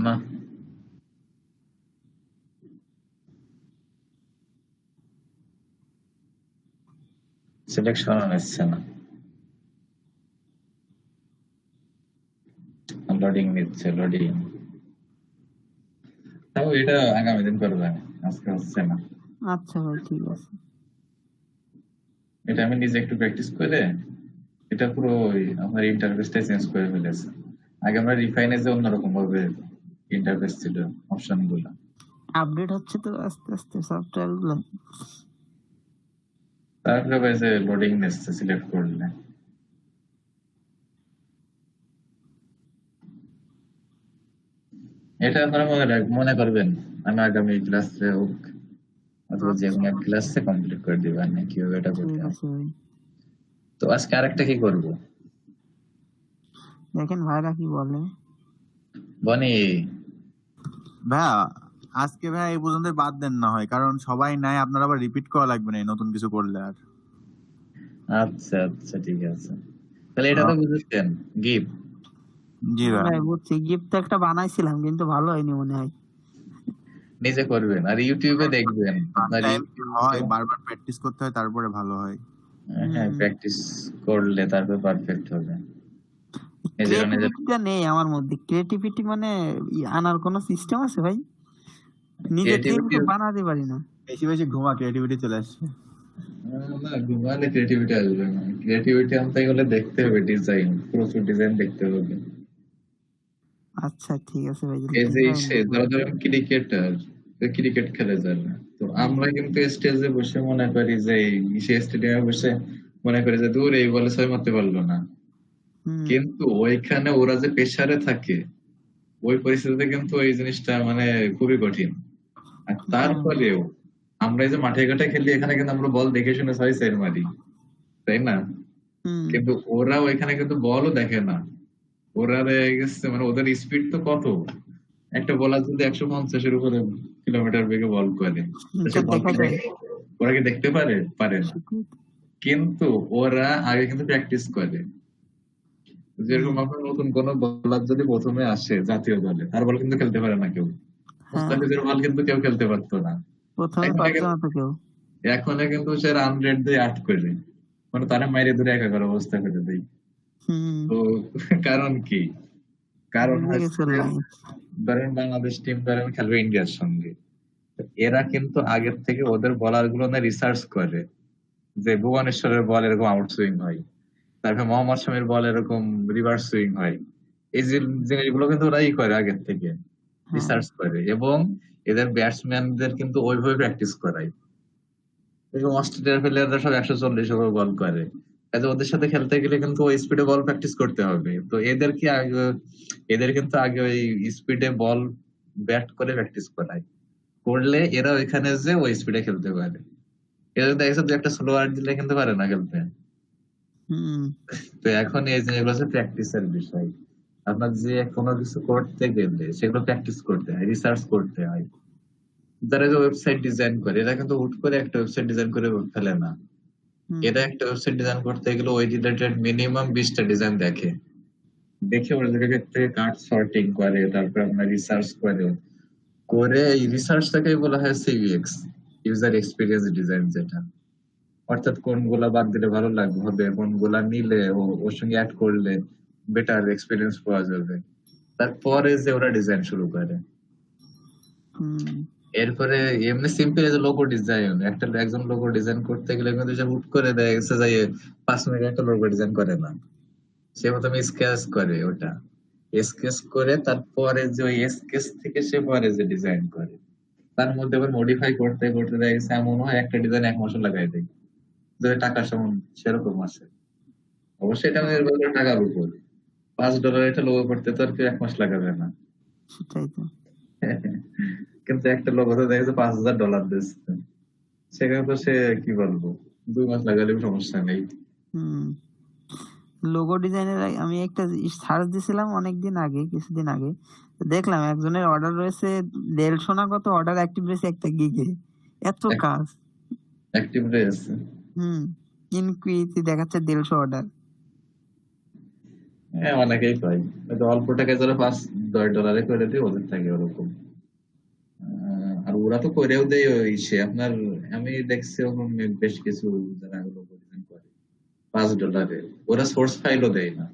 না সিলেকশন আসছে না, লোডিং নিচ্ছে লোডিং। তাও এটা আগামী দিন করবে, আজকে হচ্ছে না। আচ্ছা ভাই ঠিক আছে। এটা আমি নিজে একটু প্র্যাকটিস করে এটা পুরো আমার ইন্টারফেসটা চেঞ্জ করে ফেলেছে। আগে আমরা রিফাইনেজে অন্যরকম ভাবে ইন্টারফেস ছিল, অপশন গুলো। আপডেট হচ্ছে তো আস্তে আস্তে সফটওয়্যার গুলো। তারপরে যে লোডিং নিচ্ছে সিলেক্ট করলে, এটা আপনারা মনে করবেন, আমি আগামী ক্লাসে হোক অথবা যে আচ্ছা কোনো এক ক্লাসে কমপ্লিট করে দিবেন না কিভাবে এটা করতে ঠিক হয়। আছে ভাই। তো আজকে আরেকটা কি করব, দেখেন ভাইরা কি বলে। বনি ভাইয়া আজকে ভাইয়া এই পর্যন্ত বাদ দেন না হয়, কারণ সবাই নাই, আপনার আবার রিপিট করা লাগবে না এই নতুন কিছু করলে আর। আচ্ছা আচ্ছা ঠিক আছে, তাহলে এটা তো বুঝেছেন গিফট জি ভাইয়া। ভাই বুঝছি, গিফট তো একটা বানাইছিলাম কিন্তু ভালো হয়নি মনে হয়। নিজে করবেন আর ইউটিউবে দেখবেন, আপনার টাইম ইউটিউবে। হয়, বারবার প্র্যাকটিস করতে হয়, তারপরে ভালো হয়। হ্যাঁ প্র্যাকটিস করলে তারপর পারফেক্ট হবে। নিজেরা নিজে ক্রিয়েটিভিটিটা নেই আমার মধ্যে। ক্রিয়েটিভিটি মানে আনার কোনো সিস্টেম আছে ভাই? নিজে থেকে ক্রিয়েটিভিটি, কিছু বানাতে পারি না। বেশি বেশি ঘুমা, ক্রিয়েটিভিটি চলে আসবে। না ঘুমালে ক্রিয়েটিভিটি আসবে না। ক্রিয়েটিভিটি আনতে গেলে দেখতে হবে ডিজাইন, প্রচুর ডিজাইন দেখতে হবে। আচ্ছা ঠিক আছে ভাই, এই যে ডিজাইন সে দেখবো। যারা ধরেন ক্রিকেটার, ক্রিকেট খেলে যারা, তো আমরা কিন্তু স্টেজে বসে মনে করি যে সে স্টেডিয়ামে বসে মনে করি যে দূর এই বলে 6 মারতে পারলো না, হুম। কিন্তু ওইখানে ওরা যে প্রেসারে থাকে ওই পরিস্থিতিতে কিন্তু এই জিনিসটা মানে খুবই কঠিন। আর হ্যাঁ। তারপরেও আমরা এই যে মাঠে ঘাটে খেলি, এখানে কিন্তু আমরা বল দেখে শুনে 6 মারি, তাই না? হুম। কিন্তু ওরা ওইখানে কিন্তু বলও দেখে না। ওরা রয়ে গেছে মানে ওদের স্পিড তো কত, একটা বলার যদি 150-এর উপরে কিলোমিটার বেগে বল করে, তো এটা সে বল দেখা যায়। ওরা কি দেখতে পারে? পারে না। সেটাই তো। কিন্তু ওরা আগে কিন্তু প্র্যাকটিস করে। যেরকম হুম। আপনার নতুন কোন বলার যদি প্রথমে আসে জাতীয় দলে, তার বল কিন্তু খেলতে পারে না কেউ। হ্যাঁ মুস্তাফিজের বল কিন্তু কেউ খেলতে পারতো না। প্রথমে এখন পারতো না তো কেউ। কিন্তু সে রান রেট দিয়ে 8 করে, মানে তারা মাইরে দূরে একাকার অবস্থা করে দেয়। হুম। তো কারণ কি? কারণ বুঝে গেছে হচ্ছে লাইন। ধরেন বাংলাদেশ টিম ধরেন খেলবে ইন্ডিয়ার সঙ্গে, তো এরা কিন্তু আগের থেকে ওদের বলার গুলো রিসার্চ করে যে ভুবনেশ্বরের বল এরকম আউট সুইং হয়, তারপরে মোহাম্মদ শামির বল এরকম রিভার্স সুইং হয়। এই যে জিনিসগুলো কিন্তু ওরাই করে আগের থেকে, হ্যাঁ। রিসার্চ করে, এবং এদের ব্যাটসম্যানদের কিন্তু ওইভাবে প্র্যাকটিস করায়। এরকম অস্ট্রেলিয়ার প্লেয়াররা সব 140 ওভার বল করে। কাজে ওদের সাথে খেলতে গেলে কিন্তু ওই স্পিডে বল প্র্যাকটিস করতে হবে। তো এদের কিন্তু আগে ওই স্পিডে বল ব্যাট করে প্র্যাকটিস করায়, করলে এরা ওইখানে যে ওই স্পিডে খেলতে পারে। এরা দেখছে যে একটা স্লোয়ার দিলে কিন্তু পারে না খেলতে। হুম তো এখন এই যে এগুলো হচ্ছে প্র্যাকটিসের বিষয়। আপনার যে কোনো কিছু করতে গেলে সেগুলো প্র্যাকটিস করতে হয়, রিসার্চ করতে হয়। যারা যে ওয়েবসাইট ডিজাইন করে এরা কিন্তু হুট করে একটা ওয়েবসাইট ডিজাইন করে ফেলে না। হুম এরা একটা ওয়েবসাইট ডিজাইন করতে গেলে ওই রিলেটেড মিনিমাম 20টা ডিজাইন দেখে, দেখে ওর থেকে কার্ড সর্টিং করে, তারপর আপনার রিসার্চ করে, করে এই রিসার্চটাকে বলা হয় সিইউএক্স, ইউজার এক্সপিরিয়েন্স ডিজাইন, যেটা অর্থাৎ কোনগুলা বাদ দিলে ভালো লাগবে হবে, কোনগুলা নিলে ওর সঙ্গে অ্যাড করলে বেটার এক্সপিরিয়েন্স পাওয়া যাবে। তারপরে যে ওরা ডিজাইন শুরু করে। হুম এরপরে এমনি সিম্পল যে লোগো ডিজাইন, একজন লোগো ডিজাইন করতে গেলে কিন্তু সে হুট করে দেখা গেছে যে 5 মিনিট একটা লোগো ডিজাইন করে না। সে প্রথমে স্কেচ করে, ওটা স্কেচ করে তারপরে যে ওই স্কেচ থেকে সে পরে যে ডিজাইন করে, তার মধ্যে আবার মডিফাই করতে করতে দেখা গেছে এমন হয় একটা ডিজাইন 1 মাসও লাগাই দেয়, যদি টাকা সমান সেরকম আসে। অবশ্যই এটা ও, নির্ভর করে টাকার উপর। $5 একটা লোগো করতে তো আর কেউ 1 মাস লাগাবে না। সেটাই তো। কিন্তু একটা লোগোতে দেখা যাচ্ছে $5,000 দিচ্ছে, সেখানে তো সে কি বলবো 2 মাস লাগালেও সমস্যা নেই। হুম লোগো ডিজাইনের আমি একটা সার্চ দিছিলাম অনেকদিন আগে, কিছুদিন আগে, দেখলাম একজনের অর্ডার রয়েছে 150 না কত, অর্ডার অ্যাক্টিভ রয়েছে একটা গিগে, এত কাজ। অ্যাক্টিভ রয়েছে। হুম ইনকুইটি দেখাচ্ছে 150 অর্ডার। হ্যাঁ, অনেকেই পাই। হয়তো অল্প টাকায় যারা $5-10 করে দিয়ে ওদের থাকে ওরকম। আর ওরা তো করেও দেয় ওই সে আপনার, আমি দেখছি ওরকম বেশ কিছু যারা লোগো ডিজাইন করে $5, ওরা সোর্স ফাইলও দেয় না,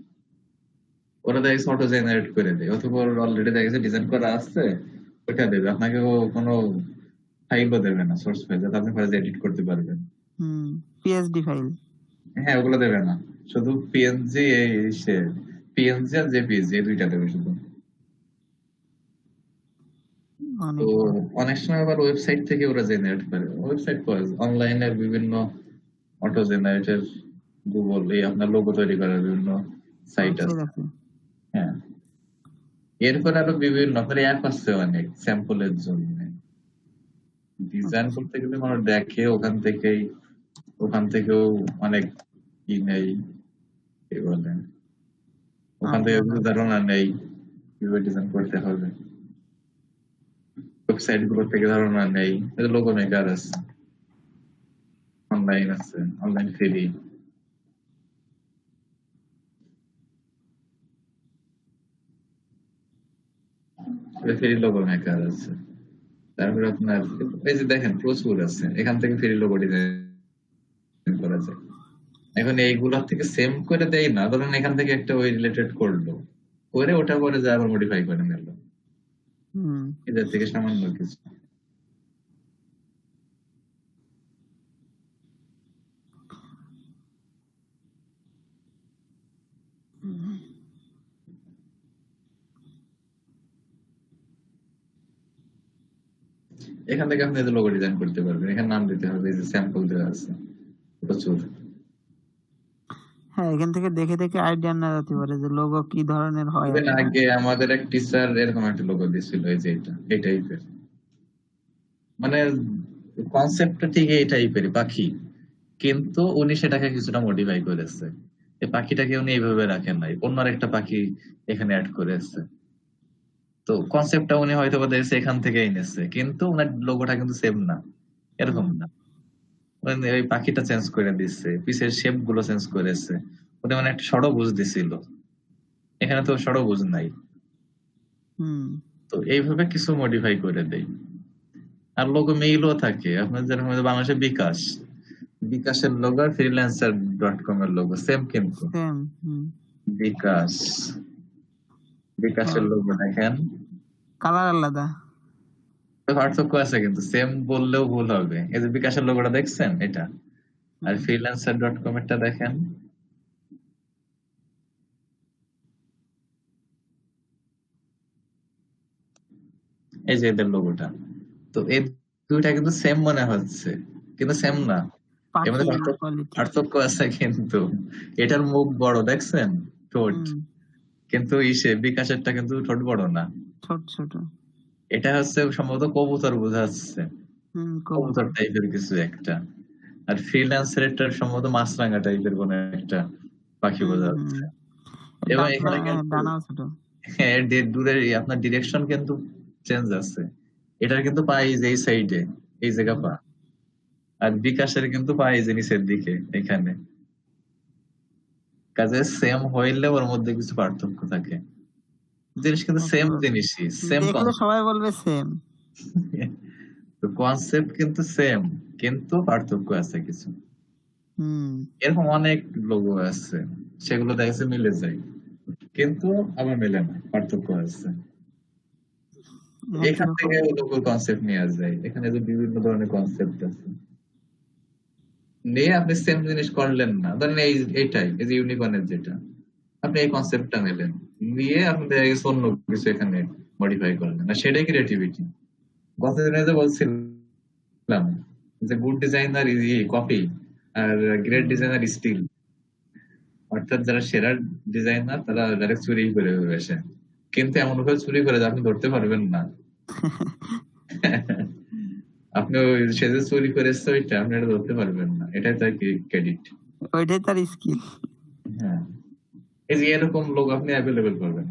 ওরা দেখছে অটো জেনারেট করে দেয়, অথবা অলরেডি দেখেছে ডিজাইন করা আছে, ওটা দেবে আপনাকে। ও কোনো ফাইলও দেবে না, সোর্স ফাইল যাতে আপনি পরে এডিট করতে পারবেন। হুম পিএসডি ফাইল। হ্যাঁ, ওগুলো দেবে না, শুধু পিএনজি, এই সে পিএনজি আর জেপিজি এই দুইটা দেবে শুধু। তো অনেক। অনেক সময় আবার ওয়েবসাইট থেকে ওরা জেনারেট করে, ওয়েবসাইট অনলাইনের বিভিন্ন অটো জেনারেটর, গুগল এই আপনার লোগো তৈরি করার বিভিন্ন সাইট ওয়েবসাইট আছে। আছে। হ্যাঁ, এরপর আরো বিভিন্ন আপনার অ্যাপ আছে অনেক স্যাম্পলের জন্য। ডিজাইন আচ্ছা করতে গেলে মানুষ দেখে ওখান থেকেও অনেক ই নেই, কি বলে, ওখান থেকে আইডিয়া কিছু নাই। ধারণা নেই কিভাবে ডিজাইন করতে হবে। ওয়েবসাইট গুলো থেকে ধারণা নেই। লোগো মেকার আছে, অনলাইন আছে, online free, free logo maker আছে। তারপরে আপনার এই যে দেখেন প্রচুর আছে, এখান থেকে ফ্রি লোগো ডিজাইন করা যায়। এখন এইগুলার থেকে সেম করে দেয় না, ধরেন এখান থেকে একটা ওই রিলেটেড করলো, করে ওটা পরে যা আবার মডিফাই করে নিল, হুম এদের থেকে সামান্য কিছু। এখান থেকে আপনি লোগো ডিজাইন করতে পারবেন, এখানে নাম দিতে হবে, এই যে স্যাম্পল দেওয়া আছে প্রচুর। হ্যাঁ, এখান থেকে দেখে দেখে আইডিয়া না যেতে পারে যে লোগো কি ধরনের হয় ইভেন আর কি। আগে আমাদের এক টিচার এরকম একটা লোগো দিছিল, এই যে এটা এই টাইপের, মানে কনসেপ্টটা ঠিক এই টাইপের পাখি, কিন্তু উনি সেটাকে কিছুটা মডিফাই করেছে। এই পাখিটাকে উনি এইভাবে রাখেন নাই, অন্য একটা পাখি এখানে অ্যাড করেছে। তো কনসেপ্টটা উনি হয়তো বা দেখছে এখান থেকে এনেছে, কিন্তু ওনার লোগোটা কিন্তু সেম না, এরকম হুম না। উনি ওই পাখিটা চেঞ্জ করে দিচ্ছে, পিছের শেপ গুলো চেঞ্জ করেছে। ওটা মানে একটা ষড়ভুজ দিছিল, এখানে তো ষড়ভুজ নাই। হুম তো এইভাবে কিছু মডিফাই করে দেয়। আর লোগো মেইলও থাকে আপনার, যেরকম বাংলাদেশের বিকাশের লোগো আর ফ্রিল্যান্সার.কম এর লোগো সেম কিন্তু। সেম। হুম বিকাশ, বিকাশের লোগো দেখেন, কালার আলাদা। তো পার্থক্য আছে কিন্তু সেম বললেও ভুল হবে। এই যে বিকাশের লোগোটা দেখছেন এটা, আর হুম ফ্রিল্যান্সার.কম এরটা দেখেন, এই যে এদের লোগোটা, তো এই দুইটা কিন্তু সেম মনে হচ্ছে, কিন্তু সেম না, এর মধ্যে পাখি পার্থক্য কোয়ালিটি। পার্থক্য আছে কিন্তু। এটার মুখ বড় দেখছেন, ঠোঁট, হুম, কিন্তু বিকাশেরটা কিন্তু ঠোঁট বড় না। ছোট ছোট। এটা হচ্ছে সম্ভবত কবুতর বোঝাচ্ছে, কবুতর কবুতর। টাইপের কিছু একটা। আর ফ্রিল্যান্সার এটা সম্ভবত মাছরাঙা টাইপের কোন একটা পাখি বোঝা হুম। যাচ্ছে। এবং এখানে কিন্তু ডানাও ছোট। হ্যাঁ, দূরের আপনার ডিরেকশন কিন্তু চেঞ্জ আছে। এটার কিন্তু পা এই যে এই সাইডে, এই জায়গা হুম, পা। আর বিকাশের কিন্তু পা এই যে নিচের দিকে এখানে। কাজে সেম হইলে ওর মধ্যে কিছু পার্থক্য থাকে। জিনিস কিন্তু সেম অফকোর্স। জিনিসই, সেম দেখলে সবাই বলবে সেম। তো কনসেপ্ট কিন্তু সেম, কিন্তু পার্থক্য আছে কিছু। হুম। এরকম অনেক লোগো আছে, সেগুলো দেখছে মিলে যায়, কিন্তু আবার মেলে না, পার্থক্য আছে। একই এখান রকম। থেকে লোগোর কনসেপ্ট নিয়ে যায়, এখানে যে বিভিন্ন ধরনের কনসেপ্ট আছে, নিয়ে আপনি সেম জিনিস করলেন না। ধরেন এইটাই, এই যে ইউনিকর্নের যেটা, আপনি এই কনসেপ্টটা নিলেন, নিয়ে আপনি দেখা গেছে অন্য কিছু এখানে মডিফাই করলেন, না সেটাই ক্রিয়েটিভিটি। গতদিনে যে বলছিলাম যে গুড ডিজাইনার ইজ কপি, আর গ্রেট হুম। Designer steal. অর্থাৎ যারা সেরা ডিজাইনার তারা ডাইরেক্ট চুরি করে বসে, কিন্তু এমন ভাবে চুরি করে যে আপনি ধরতে পারবেন না। আপনি সে যে চুরি করেছে ওইটা আপনি এটা ধরতে পারবেন না, এটাই তার ক্রেডিট। ওইটাই তার স্কিল। হ্যাঁ, এই যে এরকম লোক আপনি অ্যাভেলেবেল পাবেন।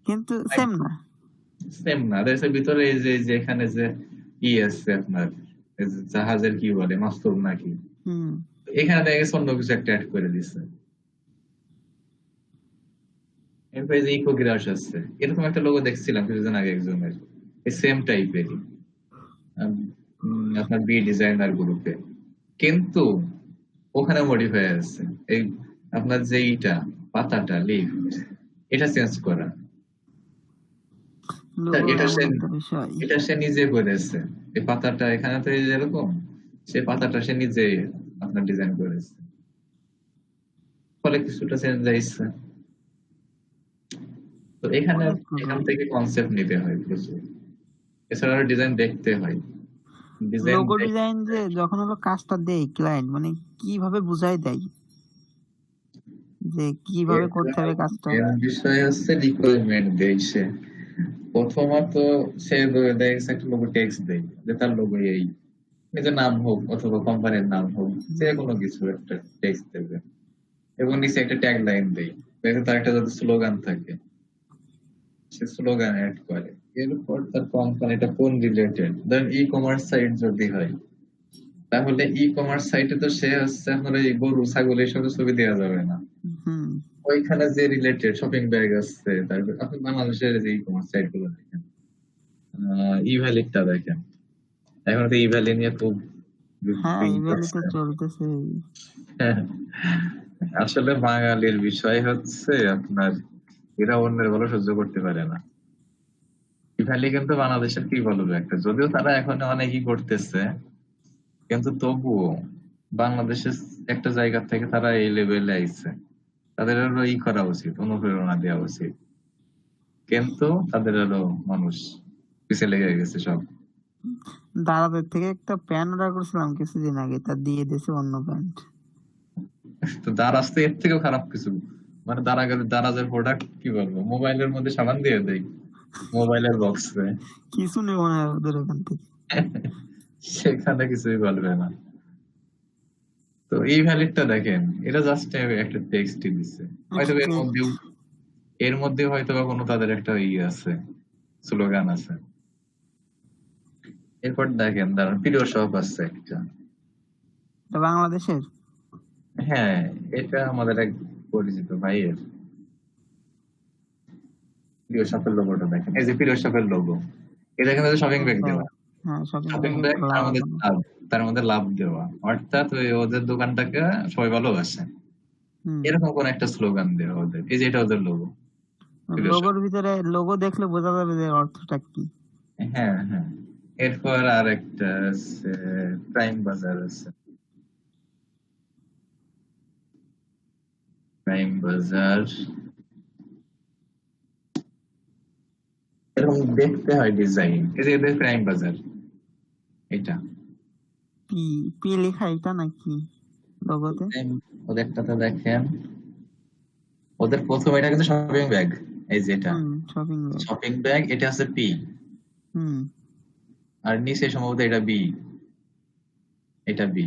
কিন্তু সেম না। সেম না, দেশের ভিতরে এই যে এখানে যে আছে আপনার, এই যে জাহাজের কি বলে, মাস্তুল নাকি, হুম। এখানে দেখা গেছে অন্য কিছু একটা অ্যাড করে দিচ্ছে। এরপরে যে ইকো গ্রাস আছে, এরকম একটা লোগো দেখছিলাম কিছুদিন আগে একজনের, এই সেম টাইপেরই, আপনার বি ডিজাইনার গ্রুপে, কিন্তু ওখানে মডিফাই আছে। এই আপনার যে এইটা পাতাটা লিফ, এটা চেঞ্জ করা। লোগোর এটা এমন সে একটা বিষয়। এটা সে নিজে করেছে। এই পাতাটা এখানে তো এই যেরকম, সে পাতাটা সে নিজে আপনার ডিজাইন করেছে, ফলে কিছুটা চেঞ্জ যাইছে। তো এখানে অনেক এখান রকম। থেকে কনসেপ্ট নিতে হয় প্রচুর, এছাড়া ডিজাইন দেখতে হয়, ডিজাইন লোগো ডিজাইন দেখতে। যে যখন হলো কাজটা দেয় ক্লায়েন্ট, মানে কিভাবে বুঝাই দেয় যে কিভাবে করতে হবে কাজটা। এর বিষয় হচ্ছে রিকোয়ারমেন্ট দেয় সে। প্রথমত সে দেখছে একটা লোগো টেক্সট দেয় যে তার লোগো এই, নিজের নাম হোক অথবা কোম্পানির নাম হোক, যে হুম। কোনো কিছু একটা টেক্সট দেবে, এবং নিচে একটা ট্যাগ লাইন দেয়, দেখে তার একটা যাতে স্লোগান থাকে, সে স্লোগান অ্যাড করে। এরপর তার কোম্পানিটা কোন রিলেটেড, ধরেন ই কমার্স সাইট যদি হয়, তাহলে ই কমার্স সাইটে তো সে হচ্ছে আপনার এই গরু ছাগল এইসবের ছবি দেওয়া যাবে না। হুম। ওইখানে যে রিলেটেড শপিং ব্যাগ আছে, তারপর আপনি বাংলাদেশের যে ই কমার্স সাইট গুলো দেখেন, ই ভ্যালিটা দেখেন, এখন তো ই ভ্যালি নিয়ে খুব হ্যাঁ, বিগ ইভ্যালিতে করছে। চলতেছে। আসলে বাঙালির বিষয় হচ্ছে আপনার, এরা অন্যের ভালো সহ্য করতে পারে না। ই ভ্যালি কিন্তু বাংলাদেশের কি বলবো একটা, যদিও তারা এখন অনেকই করতেছে, কিন্তু তবুও বাংলাদেশের একটা জায়গা থেকে তারা এই লেভেলে আইছে, তাদের আরো করা উচিত, অনুপ্রেরণা দেওয়া উচিত, কিন্তু তাদের আরো মানুষ পিছিয়ে লেগে গেছে সব। দাদাদের থেকে একটা প্যান্ট অর্ডার করছিলাম কিছুদিন আগে, তা দিয়ে দিয়েছে অন্য প্যান্ট। তো দারাজ তো এর থেকেও খারাপ কিছু, মানে দারাজের প্রোডাক্ট কি বলবো, মোবাইলের মধ্যে সাবান দিয়ে দেয়, মোবাইলের বক্সে, কিছু নেবো না ওদের ওখান থেকে। সেখানে কিছুই বলবে না। তো এই ভ্যালিডটা দেখেন, এটা জাস্ট একটা টেক্সটই দিচ্ছে, হয়তো এর মধ্যে হয়তো বা কোনো তাদের একটা আছে, স্লোগান আছে। এরপর দেখেন দাঁড়ান, প্রিয় শপ আছে একটা। এটা বাংলাদেশের। হ্যাঁ, এটা আমাদের এক পরিচিত ভাইয়ের। প্রিয় শপের লোগোটা দেখেন, এই যে প্রিয় শপের লোগো, এটা কিন্তু শপিং ব্যাগ আচ্ছা। দেওয়া, হ্যাঁ, শপিং শপিং ব্যাগে ব্যাগ তার মধ্যে লাগানো। লাভ, তার মধ্যে লাভ দেওয়া, অর্থাৎ ওদের দোকানটাকে সবাই ভালোবাসে, হুম। এরকম কোন একটা স্লোগান দেওয়া ওদের, এই যে এটা ওদের লোগো, প্রিয় শপ। লোগোর ভিতরে লোগো দেখলে বোঝা যাবে যে অর্থটা কি। হ্যাঁ হ্যাঁ, এরপর আর একটা আছে, প্রাইম বাজার আছে, প্রাইম বাজার, এরকম দেখতে হয় ডিজাইন, এই যে এদের প্রাইম বাজার, এটা পি পি লেখা এটা নাকি লোগোতে? ওদেরটাতে দেখেন, ওদের প্রথম এটা কিন্তু শপিং ব্যাগ, এই যে এটা শপিং ব্যাগ। শপিং ব্যাগ, এটা আছে পি, আর নিচে সম্ভবত এটা বি, এটা বি,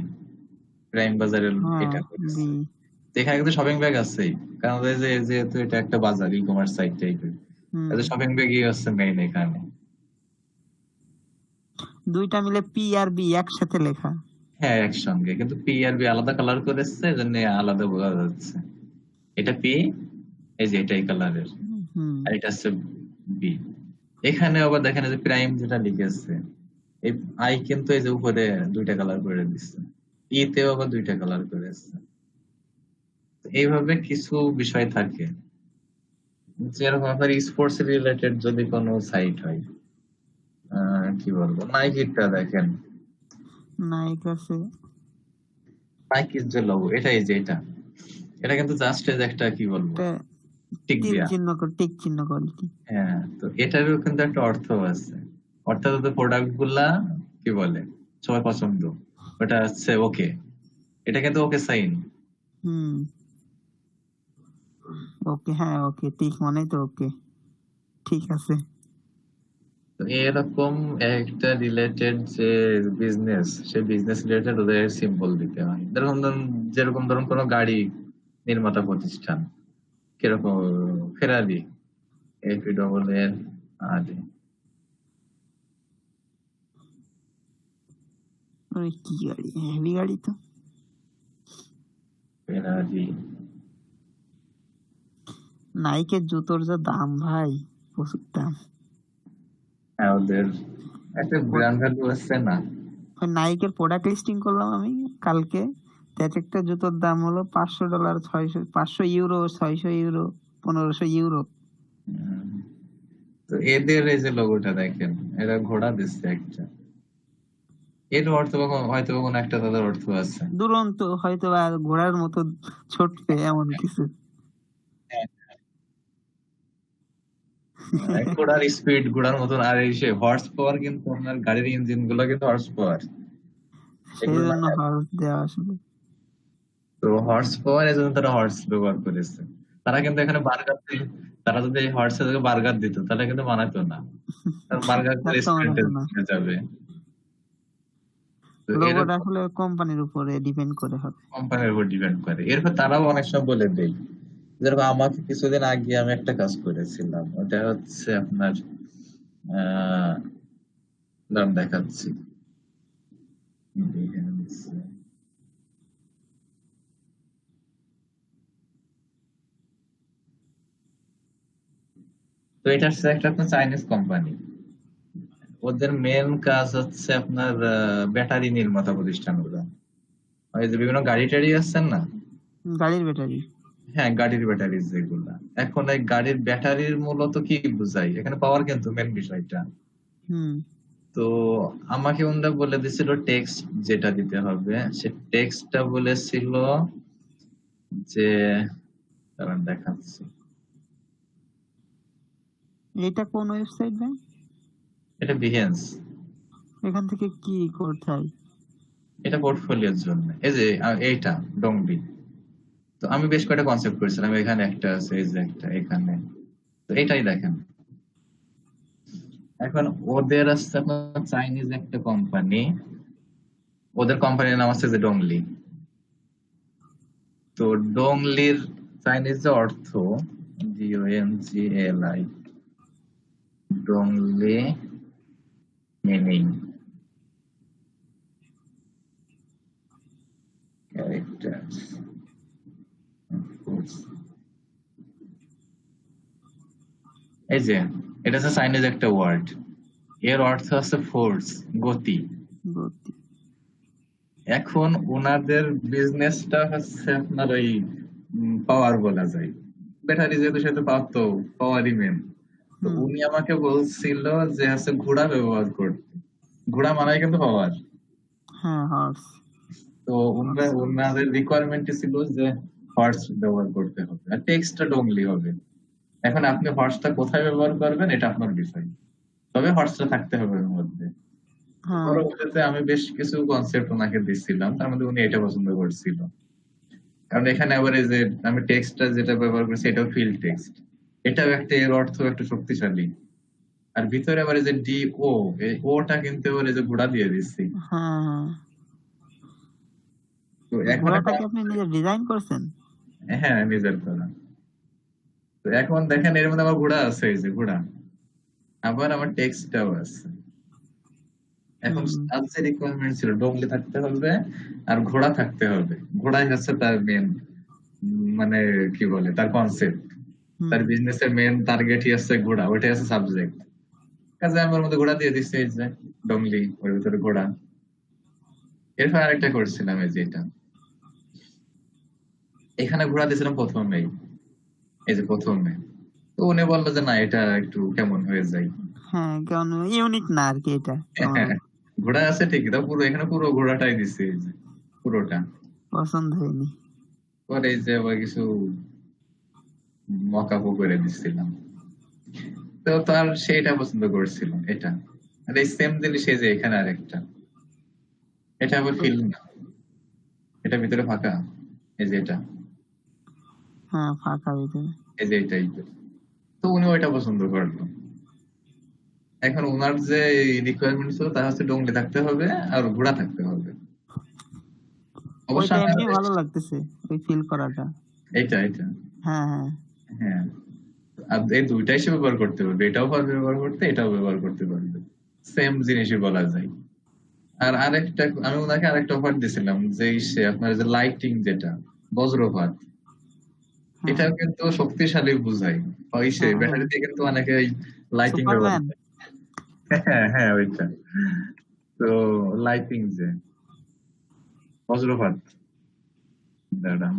প্রাইম বাজারের এটা করেছে। বি। তো এখানে কিন্তু শপিং ব্যাগ আছে, কারণ ওই যে যেহেতু এটা একটা বাজার, ই কমার্স সাইট টাইপের, শপিং ব্যাগই হচ্ছে মেইন এখানে। দুইটা মিলে পি আর বি একসাথে লেখা। হ্যাঁ একসঙ্গে, কিন্তু পি আর বি আলাদা কালার করেছে, এজন্য আলাদা বোঝা যাচ্ছে। এটা পি, এই যে এটাই কালারের, আর এটা হচ্ছে বি। এখানে আবার দেখেন এই যে প্রাইম যেটা লিখেছে, এই আই কিন্তু এই যে উপরে দুইটা কালার করে দিচ্ছে, ই তেও আবার দুইটা কালার করেছে। তো এইভাবে কিছু বিষয় থাকে, যেরকম আপনার স্পোর্টস রিলেটেড যদি কোনো সাইট হয়, কি বলবো, নাইকিটা দেখেন, নাইক আছে, নাইকির যে লোগো, এটাই যে এটা কিন্তু জাস্ট একটা কি বলবো, টিক দিয়া, টিক চিহ্ন করে। হ্যাঁ, তো এটারও কিন্তু একটা অর্থ আছে, অর্থাৎ প্রোডাক্ট গুলা কি বলে সবার পছন্দ, ওটা হচ্ছে ওকে, এটা কিন্তু ওকে সাইন। ওকে, হ্যাঁ ওকে, টিক মানে তো ওকে, ঠিক আছে। তো এরকম একটা রিলেটেড যে বিজনেস, সেই বিজনেস রিলেটেড ওদের সিম্বল দিতে হয়। যেরকম ধরুন কোনো গাড়ি নির্মাতা প্রতিষ্ঠান, কিরকম ফেরারি, FERRARI, কি গাড়ি, হেভি গাড়ি তো। ফেরারি। নাইকের জুতোর যা দাম ভাই, প্রচুর দাম। হ্যাঁ, ওদের একটা ব্র্যান্ড ভ্যালু আছে না। নাইকের প্রোডাক্ট লিস্টিং করলাম আমি কালকে, এক একটা জুতোর দাম হলো $500, 500 ইউরো, 600 ইউরো, 1500 ইউরো। তো এদের এই যে লোগোটা দেখেন, এরা ঘোড়া দিচ্ছে একটা, এর অর্থ হয়তো কোনো একটা তাদের অর্থ আছে, দুরন্ত হয়তো, আর ঘোড়ার মতো ছোটবে এমন কিছু। ঘোড়ার স্পিড ঘোড়ার মতন, আর এসে হর্স পাওয়ার, কিন্তু আপনার গাড়ির ইঞ্জিন গুলো কিন্তু হর্স পাওয়ার, সেই জন্য হর্স দেওয়া আসলে। তো হর্স পাওয়ার, এই জন্য তারা হর্স ব্যবহার করেছে। তারা কিন্তু এখানে বার্গার, তারা যদি হর্স এর বার্গার দিত তাহলে কিন্তু বানাতো না, বার্গার যাবে। লোগোটা আসলে কোম্পানির উপরে ডিপেন্ড করে, হবে কোম্পানির উপর ডিপেন্ড করে। এরপর তারাও অনেক সময় বলে দেয়, যেরকম আমাকে কিছুদিন আগে আমি একটা কাজ করেছিলাম, ওটা হচ্ছে আপনার নাম দেখাচ্ছি, তো এটা হচ্ছে একটা আপনার চাইনিজ কোম্পানি, ওদের মেন কাজ হচ্ছে আপনার ব্যাটারি নির্মাতা প্রতিষ্ঠান ওরা, ওই যে বিভিন্ন গাড়ি টাড়ি আসছেন না, গাড়ির ব্যাটারি, হ্যাঁ গাড়ির ব্যাটারি যেগুলা, এখন এই গাড়ির ব্যাটারির মূলত কি বুঝাই, এখানে পাওয়ার কিন্তু মেন বিষয়টা। তো আমাকে ওনারা বলে দিছিল টেক্সট যেটা দিতে হবে, সে টেক্সটটা বলেছিল যে, কারণ দেখাচ্ছি, এটা কোন ওয়েবসাইট ভাই? এটা বিহেন্স। এখান থেকে কি করতে হয়? এটা পোর্টফোলিওর জন্য, এই যে এইটা ডংবি। তো আমি বেশ কয়েকটা কনসেপ্ট করেছিলাম, এখানে একটা আছে, এই যে একটা এখানে, তো এটাই দেখেন। এখন ওদের আছে আপনার চাইনিজ একটা কোম্পানি, ওদের কোম্পানির নাম আছে যে ডংলি। তো ডংলির চাইনিজ যে অর্থ, DONGLI, ডংলি মিনিং ক্যারেক্টার্স, এই যে এটা হচ্ছে চাইনিজ একটা ওয়ার্ড, এর অর্থ হচ্ছে ফোর্স, গতি। এখন ওনাদের বিজনেসটা হচ্ছে আপনার ওই পাওয়ার বলা যায়, ব্যাটারি যেহেতু সেটা পাওয়ার, তো পাওয়ারই মেন। তো উনি আমাকে বলছিল যে হচ্ছে ঘোড়া ব্যবহার করতে, ঘোড়া মানে কিন্তু পাওয়ার। তো ওনাদের রিকোয়ারমেন্ট ছিল যে হর্স ব্যবহার করতে হবে, আর টেক্সটটা ডংলি হবে। এখন আপনি হর্সটা কোথায় ব্যবহার করবেন এটা আপনার বিষয়, তবে হর্সটা থাকতে হবে এর মধ্যে। হ্যাঁ পরবর্তীতে আমি বেশ কিছু কনসেপ্ট ওনাকে দিচ্ছিলাম, তার মধ্যে উনি এটা পছন্দ করছিল। কারণ এখানে আবার এই যে আমি টেক্সটটা যেটা ব্যবহার করছি এটাও ফিল্ড টেক্সট, এটাও একটা, এর অর্থ একটা শক্তিশালী। আর ভিতরে আবার এই যে ডি ও, এই ওটা কিন্তু আবার এই যে ঘোড়া দিয়ে দিচ্ছি। হ্যাঁ হ্যাঁ। তো এই এখন ঘোড়াটা কি আপনি নিজে ডিজাইন করছেন? হ্যাঁ, নিজের করা। তো এখন দেখেন এর মধ্যে আমার ঘোড়া আছে, এই যে ঘোড়া, আবার আমার টেক্সটটাও আছে। এখন হুম তার যে রিকোয়ারমেন্ট ছিল ডোংলি থাকতে হবে আর ঘোড়া থাকতে হবে, ঘোড়াই হচ্ছে তার মেন, মানে কি বলে তার কনসেপ্ট, হুম তার বিজনেসের মেন টার্গেটই হচ্ছে ঘোড়া, ওইটাই আছে সাবজেক্ট। কাজে আমি ওর মধ্যে ঘোড়া দিয়ে দিচ্ছি, এই যে ডোংলি, ওর ভিতরে ঘোড়া। এরপর আরেকটা করছিলাম, এই যে এটা, এখানে ঘোড়া দিয়েছিলাম প্রথমেই, এই যে প্রথমে। তো উনি বললো যে না, এটা একটু কেমন হয়ে যায়। হ্যাঁ, কারণ ইউনিক না আর কি এটা আমার ঘোড়া আছে ঠিকই, তা পুরো এখানে পুরো ঘোড়াটাই দিচ্ছে, এই যে পুরোটা। পছন্দ হয়নি। পরে এই যে আবার কিছু মকাপো করে দিচ্ছিলাম, তো তার সেইটা পছন্দ করছিল, এটা। আর এই সেম জিনিস এই যে এখানে আরেকটা, এটা আবার ফিল না, এটা ভিতরে ফাঁকা, এই যে এটা, হ্যাঁ ফাঁকা ভিতরে। এই যে এই টাইপের। তো উনি ওইটা পছন্দ করলো। এখন ওনার যে রিকোয়ারমেন্ট ছিল তা হচ্ছে ডোংলি থাকতে হবে আর ঘোড়া থাকতে হবে। অবশ্য ওইটা আমি এমনি ভালো লাগতেছে, ওই ফিল করাটা। এইটা এটা হ্যাঁ হ্যাঁ। হ্যাঁ, আর এই দুইটাই সে ব্যবহার করতে পারবে, এটাও পারবে ব্যবহার করতে, এটাও ব্যবহার করতে পারবে, সেম জিনিসই বলা যায়। আর আরেকটা আমি ওনাকে আরেকটা অফার দিয়েছিলাম, যে সে আপনার যে লাইটিং, যেটা বজ্রপাত, হ্যাঁ এটাও কিন্তু শক্তিশালী বুঝায়। ওই সে হ্যাঁ হ্যাঁ। ব্যাটারি দিয়ে কিন্তু অনেকে লাইটিং ব্যবহার সুপারম্যান। করে। হ্যাঁ হ্যাঁ, ওইটা। তো লাইটিং যে বজ্রপাত, দাঁড়ান,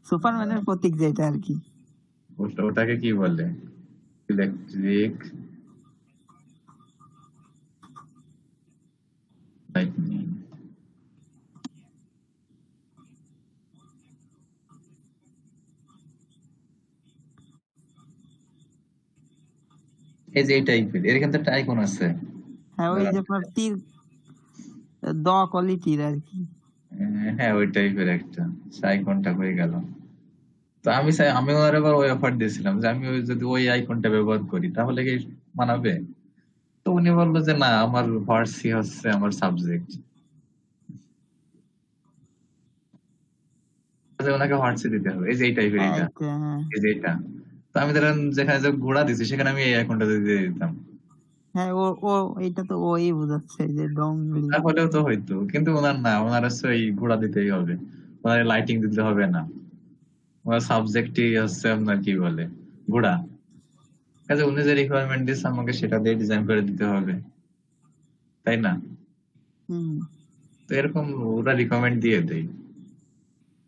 সুপারম্যানের প্রতীক যেটা আর কি। ওটাকে কি বলে, ইলেকট্রিক লাইটনিং। এই যে এই টাইপের, এর কিন্তু একটা আইকন আছে। হ্যাঁ ওই যে আপনার তীর, দ কোয়ালিটির আর কি। হ্যাঁ, ওই টাইপের একটা আইকনটা হয়ে গেল। তো আমি চাই, আমি ওর আবার ওই অফার দিয়েছিলাম যে আমি যদি ওই আইকনটা ব্যবহার করি তাহলে কি মানাবে। তো উনি বললো যে না, আমার ভার্সি হচ্ছে আমার সাবজেক্ট, ওনাকে ভার্সি দিতে হবে, এই যে এই টাইপের হ্যাঁ এটা, এটা হ্যাঁ। এই যে এটা। তো আমি ধরেন যেখানে যে ঘোড়া দিচ্ছি সেখানে আমি এই আইকনটা দিয়ে দিতাম, হ্যাঁ ও ও এটা তো ওই বোঝাচ্ছে যে ডংলি। তাহলেও তো হইতো। কিন্তু ওনার না, ওনার হচ্ছে ওই ঘোড়া দিতেই হবে, ওনার লাইটিং দিতে হবে না, ওনার সাবজেক্টই হচ্ছে আপনার কি বলে ঘোড়া। কাজে উনি যে রিকোয়ারমেন্ট দিচ্ছে আমাকে সেটা দিয়ে ডিজাইন করে দিতে হবে, তাই না? হুম তো এরকম ওরা রিকমেন্ড দিয়ে দেয়,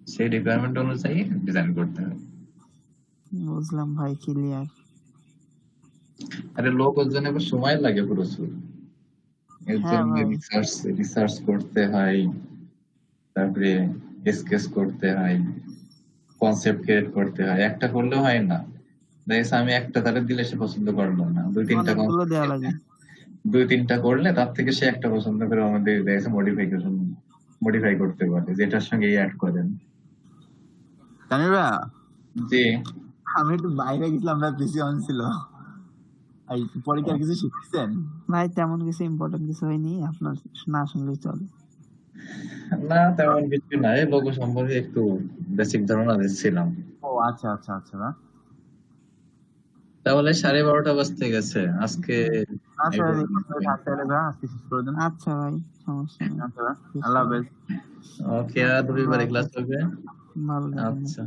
সেই রিকোয়ারমেন্ট অনুযায়ী ডিজাইন করতে হবে। বুঝলাম ভাই, ক্লিয়ার। আরে লোগোর জন্য আবার সময় লাগে প্রচুর, এর হ্যাঁ জন্য ভাই। রিসার্চ করতে হয়, তারপরে স্কেচ করতে হয়, কনসেপ্ট ক্রিয়েট করতে হয়, একটা করলেও হয় না। দেখেছি আমি একটা তারে দিলে সে পছন্দ করলো না, দুই তিনটা অনেকগুলো দেওয়া লাগে। দুই তিনটা করলে তার থেকে সে একটা পছন্দ করে আমাদের দেখেছে মডিফাই করতে পারে, যেটার সঙ্গে অ্যাড করেন। তানির ভাইয়া, যে আমি একটু বাইরে গেছিলাম, আপনার পিসি অন ছিল। এই পরীক্ষার কিছু শিখছেন? ভাই তেমন কিছু ইম্পর্টেন্ট কিছু হয়নি, আপনার না শুনলেই চলে। না, তেমন কিছু নাই, লোগো সম্পর্কে একটু বেসিক ধারণা দিচ্ছিলাম। ও আচ্ছা আচ্ছা আচ্ছা। না তাহলে 12:30 বাজতে গেছে আজকে। আচ্ছা, এই রেকর্ড করে পর্যন্তই। থাকতে হবে, আজকে শেষ করে দেন। আচ্ছা ভাই, সমস্যা নেই। আচ্ছা, আল্লাহ হাফেজ। ওকে, আর রবিবারে ক্লাস হবে। ভালো থাকবেন। আচ্ছা।